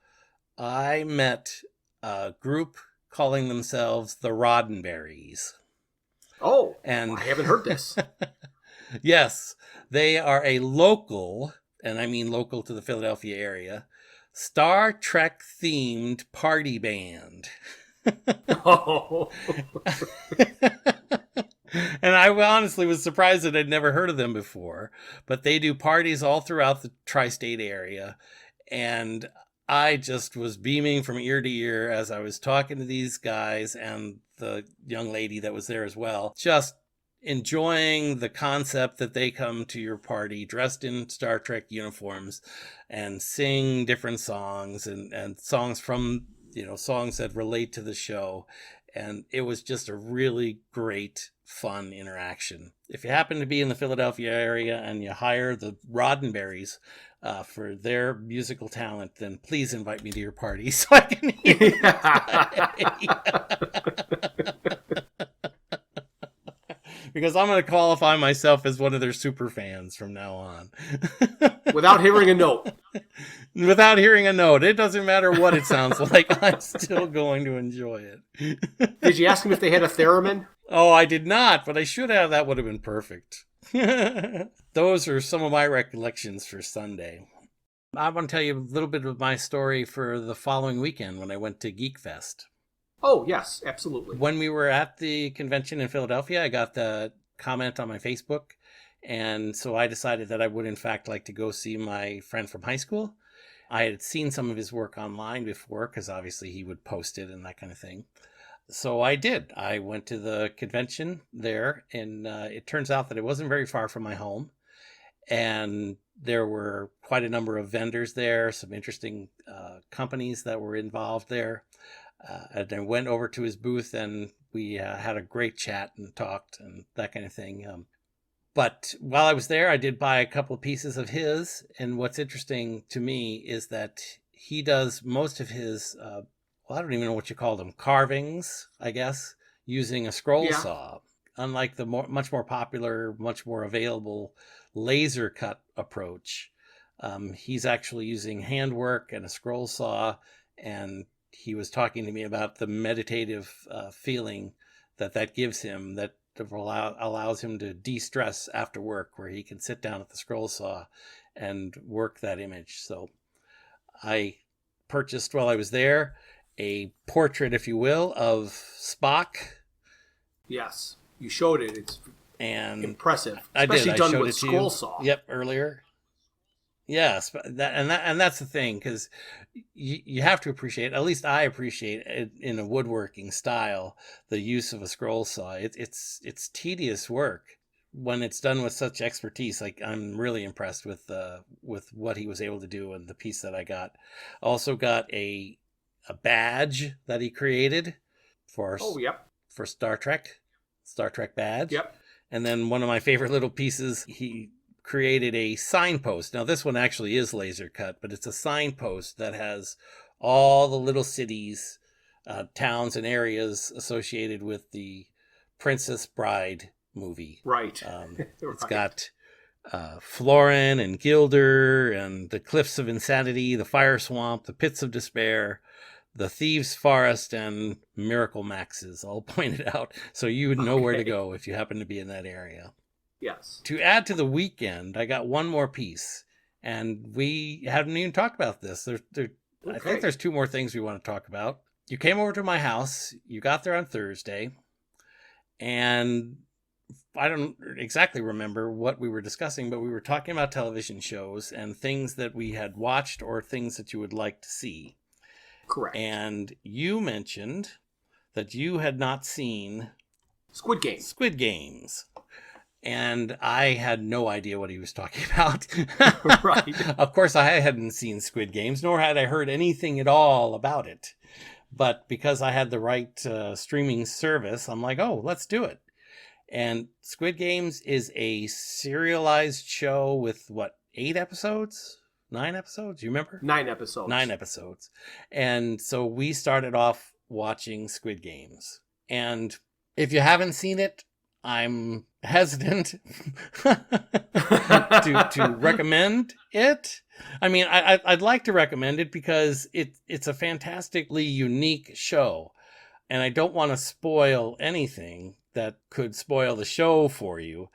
[SPEAKER 2] I met a group calling themselves the Roddenberries.
[SPEAKER 1] Oh,
[SPEAKER 2] and
[SPEAKER 1] I haven't heard this.
[SPEAKER 2] Yes, they are a local, and I mean local to the Philadelphia area, Star Trek themed party band.
[SPEAKER 1] Oh.
[SPEAKER 2] And I honestly was surprised that I'd never heard of them before, but they do parties all throughout the tri-state area, and I just was beaming from ear to ear as I was talking to these guys and the young lady that was there as well, just enjoying the concept that they come to your party dressed in Star Trek uniforms and sing different songs and songs from, songs that relate to the show. And it was just a really great, fun interaction. If you happen to be in the Philadelphia area and you hire the Roddenberries for their musical talent, then please invite me to your party so I can hear because I'm going to qualify myself as one of their super fans from now on.
[SPEAKER 1] Without hearing a note.
[SPEAKER 2] Without hearing a note. It doesn't matter what it sounds like. I'm still going to enjoy it.
[SPEAKER 1] Did you ask them if they had a theremin?
[SPEAKER 2] Oh, I did not, but I should have. That would have been perfect. Those are some of my recollections for Sunday. I want to tell you a little bit of my story for the following weekend when I went to Geek Fest.
[SPEAKER 1] Oh, yes, absolutely.
[SPEAKER 2] When we were at the convention in Philadelphia, I got the comment on my Facebook. And so I decided that I would, in fact, like to go see my friend from high school. I had seen some of his work online before because obviously he would post it and that kind of thing. So I did. I went to the convention there, and it turns out that it wasn't very far from my home. And there were quite a number of vendors there, some interesting companies that were involved there. And I went over to his booth, and we had a great chat and talked and that kind of thing. But while I was there, I did buy a couple of pieces of his. And what's interesting to me is that he does most of his, I don't even know what you call them, carvings, I guess, using a scroll saw. Unlike the much more popular, much more available laser cut approach, he's actually using handwork and a scroll saw. And he was talking to me about the meditative feeling that gives him, that allows him to de-stress after work, where he can sit down at the scroll saw and work that image. So I purchased, while I was there, a portrait, if you will, of Spock.
[SPEAKER 1] Yes, you showed it. It's impressive, especially done with scroll saw.
[SPEAKER 2] Yep, earlier. Yes, and that's the thing, because you have to appreciate, at least I appreciate it in a woodworking style, the use of a scroll saw. It's tedious work when it's done with such expertise. Like, I'm really impressed with what he was able to do, and the piece that I got. Also got a badge that he created for for Star Trek badge.
[SPEAKER 1] Yep.
[SPEAKER 2] And then one of my favorite little pieces, he created a signpost. Now, this one actually is laser cut, but it's a signpost that has all the little cities, towns, and areas associated with the Princess Bride movie.
[SPEAKER 1] Right.
[SPEAKER 2] It's got Florin and Gilder and the Cliffs of Insanity, the Fire Swamp, the Pits of Despair, the Thieves' Forest, and Miracle Maxes all pointed out, so you would know where to go if you happen to be in that area.
[SPEAKER 1] Yes.
[SPEAKER 2] To add to the weekend, I got one more piece, and we haven't even talked about this. I think there's two more things we want to talk about. You came over to my house. You got there on Thursday, and I don't exactly remember what we were discussing, but we were talking about television shows and things that we had watched or things that you would like to see.
[SPEAKER 1] Correct.
[SPEAKER 2] And you mentioned that you had not seen
[SPEAKER 1] Squid Games.
[SPEAKER 2] And I had no idea what he was talking about.
[SPEAKER 1] Right.
[SPEAKER 2] Of course, I hadn't seen Squid Games, nor had I heard anything at all about it. But because I had the right streaming service, I'm like, oh, let's do it. And Squid Games is a serialized show with, 8 episodes? 9 episodes? You remember?
[SPEAKER 1] 9 episodes.
[SPEAKER 2] 9 episodes. And so we started off watching Squid Games. And if you haven't seen it, I'm hesitant to recommend it. I mean, I'd like to recommend it because it's a fantastically unique show. And I don't want to spoil anything that could spoil the show for you.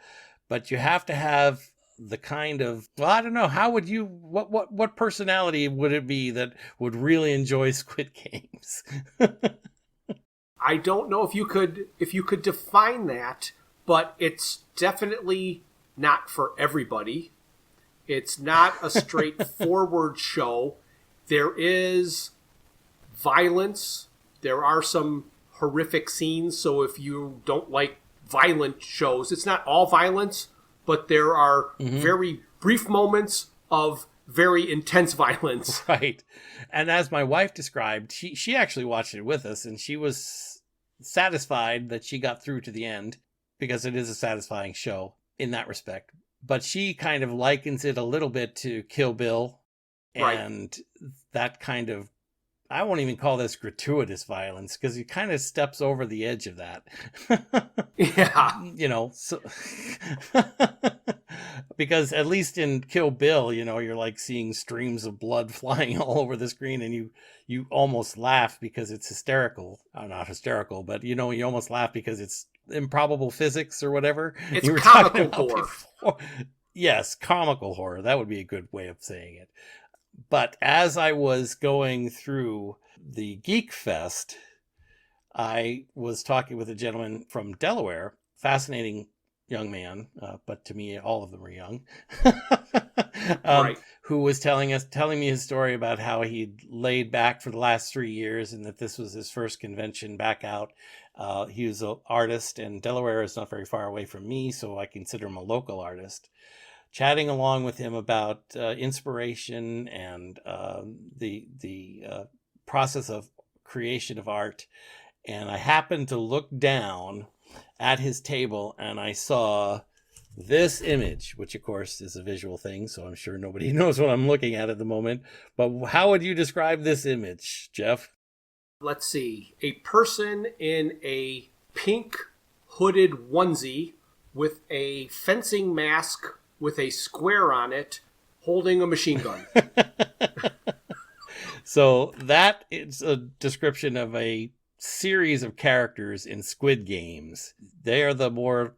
[SPEAKER 2] But you have to have the kind of, well, I don't know, how would you, what personality would it be that would really enjoy Squid Games?
[SPEAKER 1] I don't know if you could define that, but it's definitely not for everybody. It's not a straightforward show. There is violence. There are some horrific scenes, so if you don't like violent shows, it's not all violence, but there are very brief moments of very intense violence.
[SPEAKER 2] Right. And as my wife described, she actually watched it with us, and she was satisfied that she got through to the end, because it is a satisfying show in that respect. But she kind of likens it a little bit to Kill Bill, and that kind of, I won't even call this gratuitous violence, because he kind of steps over the edge of that.
[SPEAKER 1] Yeah.
[SPEAKER 2] You know, so because at least in Kill Bill, you know, you're like seeing streams of blood flying all over the screen, and you almost laugh because it's hysterical. Not hysterical, but you know, you almost laugh because it's improbable physics or whatever.
[SPEAKER 1] It's
[SPEAKER 2] you were
[SPEAKER 1] comical horror.
[SPEAKER 2] Before. Yes, comical horror. That would be a good way of saying it. But as I was going through the Geek Fest, I was talking with a gentleman from Delaware, fascinating young man, but to me, all of them are young, who was telling me his story about how he'd laid back for the last 3 years and that this was his first convention back out. He was an artist, and Delaware is not very far away from me, so I consider him a local artist. Chatting along with him about inspiration and the process of creation of art. And I happened to look down at his table, and I saw this image, which of course is a visual thing, so I'm sure nobody knows what I'm looking at the moment. But how would you describe this image, Jeff?
[SPEAKER 1] Let's see. A person in a pink hooded onesie with a fencing mask with a square on it, holding a machine gun.
[SPEAKER 2] So that is a description of a series of characters in Squid Games. They are the more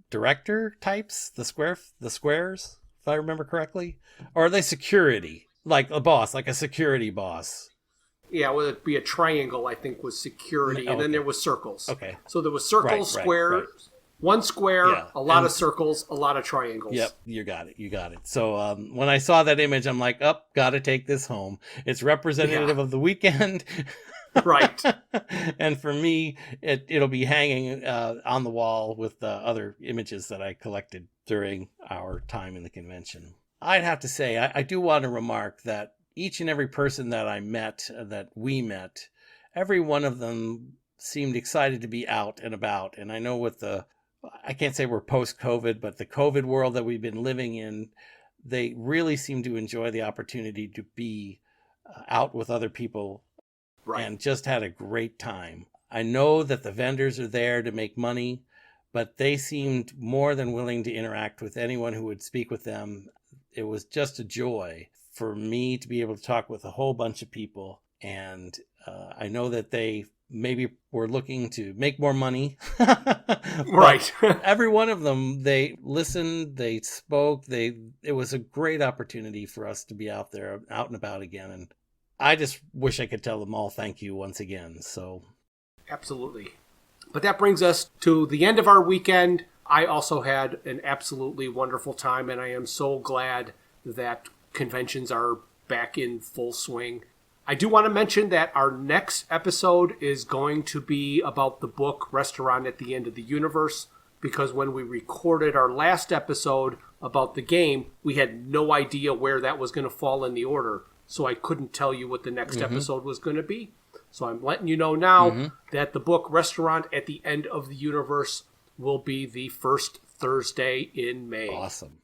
[SPEAKER 2] director types, the squares, if I remember correctly. Or are they security? Like a boss, like a security boss.
[SPEAKER 1] Yeah, well, it'd be a triangle, I think, was security, and then there was circles.
[SPEAKER 2] Okay.
[SPEAKER 1] So there was circles, squares, one square, a lot of circles, a lot of triangles.
[SPEAKER 2] Yep, you got it. So when I saw that image, I'm like, gotta take this home. It's representative of the weekend.
[SPEAKER 1] Right.
[SPEAKER 2] And for me, it'll be hanging on the wall with the other images that I collected during our time in the convention. I'd have to say, I do want to remark that each and every person that we met, every one of them seemed excited to be out and about. And I know I can't say we're post-COVID, but the COVID world that we've been living in, they really seem to enjoy the opportunity to be out with other people and just had a great time. I know that the vendors are there to make money, but they seemed more than willing to interact with anyone who would speak with them. It was just a joy for me to be able to talk with a whole bunch of people. And I know that they maybe were looking to make more money.
[SPEAKER 1] Right.
[SPEAKER 2] Every one of them, they listened, they spoke, it was a great opportunity for us to be out there, out and about again. And I just wish I could tell them all thank you once again. So,
[SPEAKER 1] absolutely. But that brings us to the end of our weekend. I also had an absolutely wonderful time, and I am so glad that conventions are back in full swing. I do want to mention that our next episode is going to be about the book Restaurant at the End of the Universe because when we recorded our last episode about the game, we had no idea where that was going to fall in the order. So I couldn't tell you what the next episode was going to be. So I'm letting you know now that the book Restaurant at the End of the Universe will be the first Thursday in May.
[SPEAKER 2] Awesome.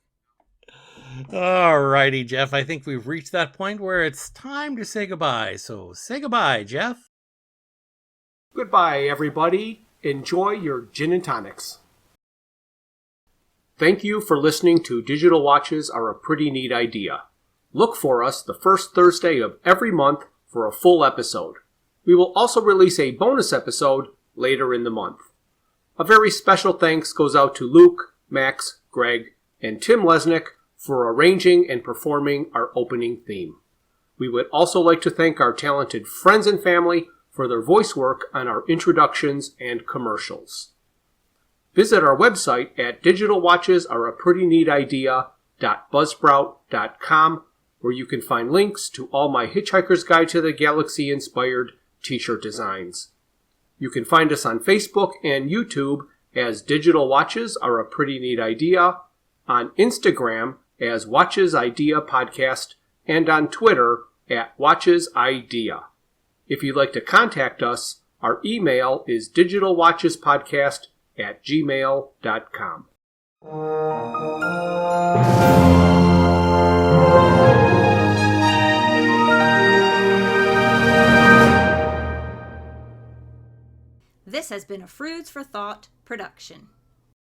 [SPEAKER 2] All righty, Jeff. I think we've reached that point where it's time to say goodbye. So say goodbye, Jeff.
[SPEAKER 1] Goodbye, everybody. Enjoy your gin and tonics. Thank you for listening to Digital Watches Are a Pretty Neat Idea. Look for us the first Thursday of every month for a full episode. We will also release a bonus episode later in the month. A very special thanks goes out to Luke, Max, Greg, and Tim Lesnick for arranging and performing our opening theme. We would also like to thank our talented friends and family for their voice work on our introductions and commercials. Visit our website at digitalwatchesareaprettynneatidea.buzzsprout.com, where you can find links to all my Hitchhiker's Guide to the Galaxy inspired t-shirt designs. You can find us on Facebook and YouTube as Digital Watches Are a Pretty Neat Idea, on Instagram as Watches Idea Podcast, and on Twitter at Watches Idea. If you'd like to contact us, our email is digitalwatchespodcast@gmail.com.
[SPEAKER 3] This has been a Froods for Thought production.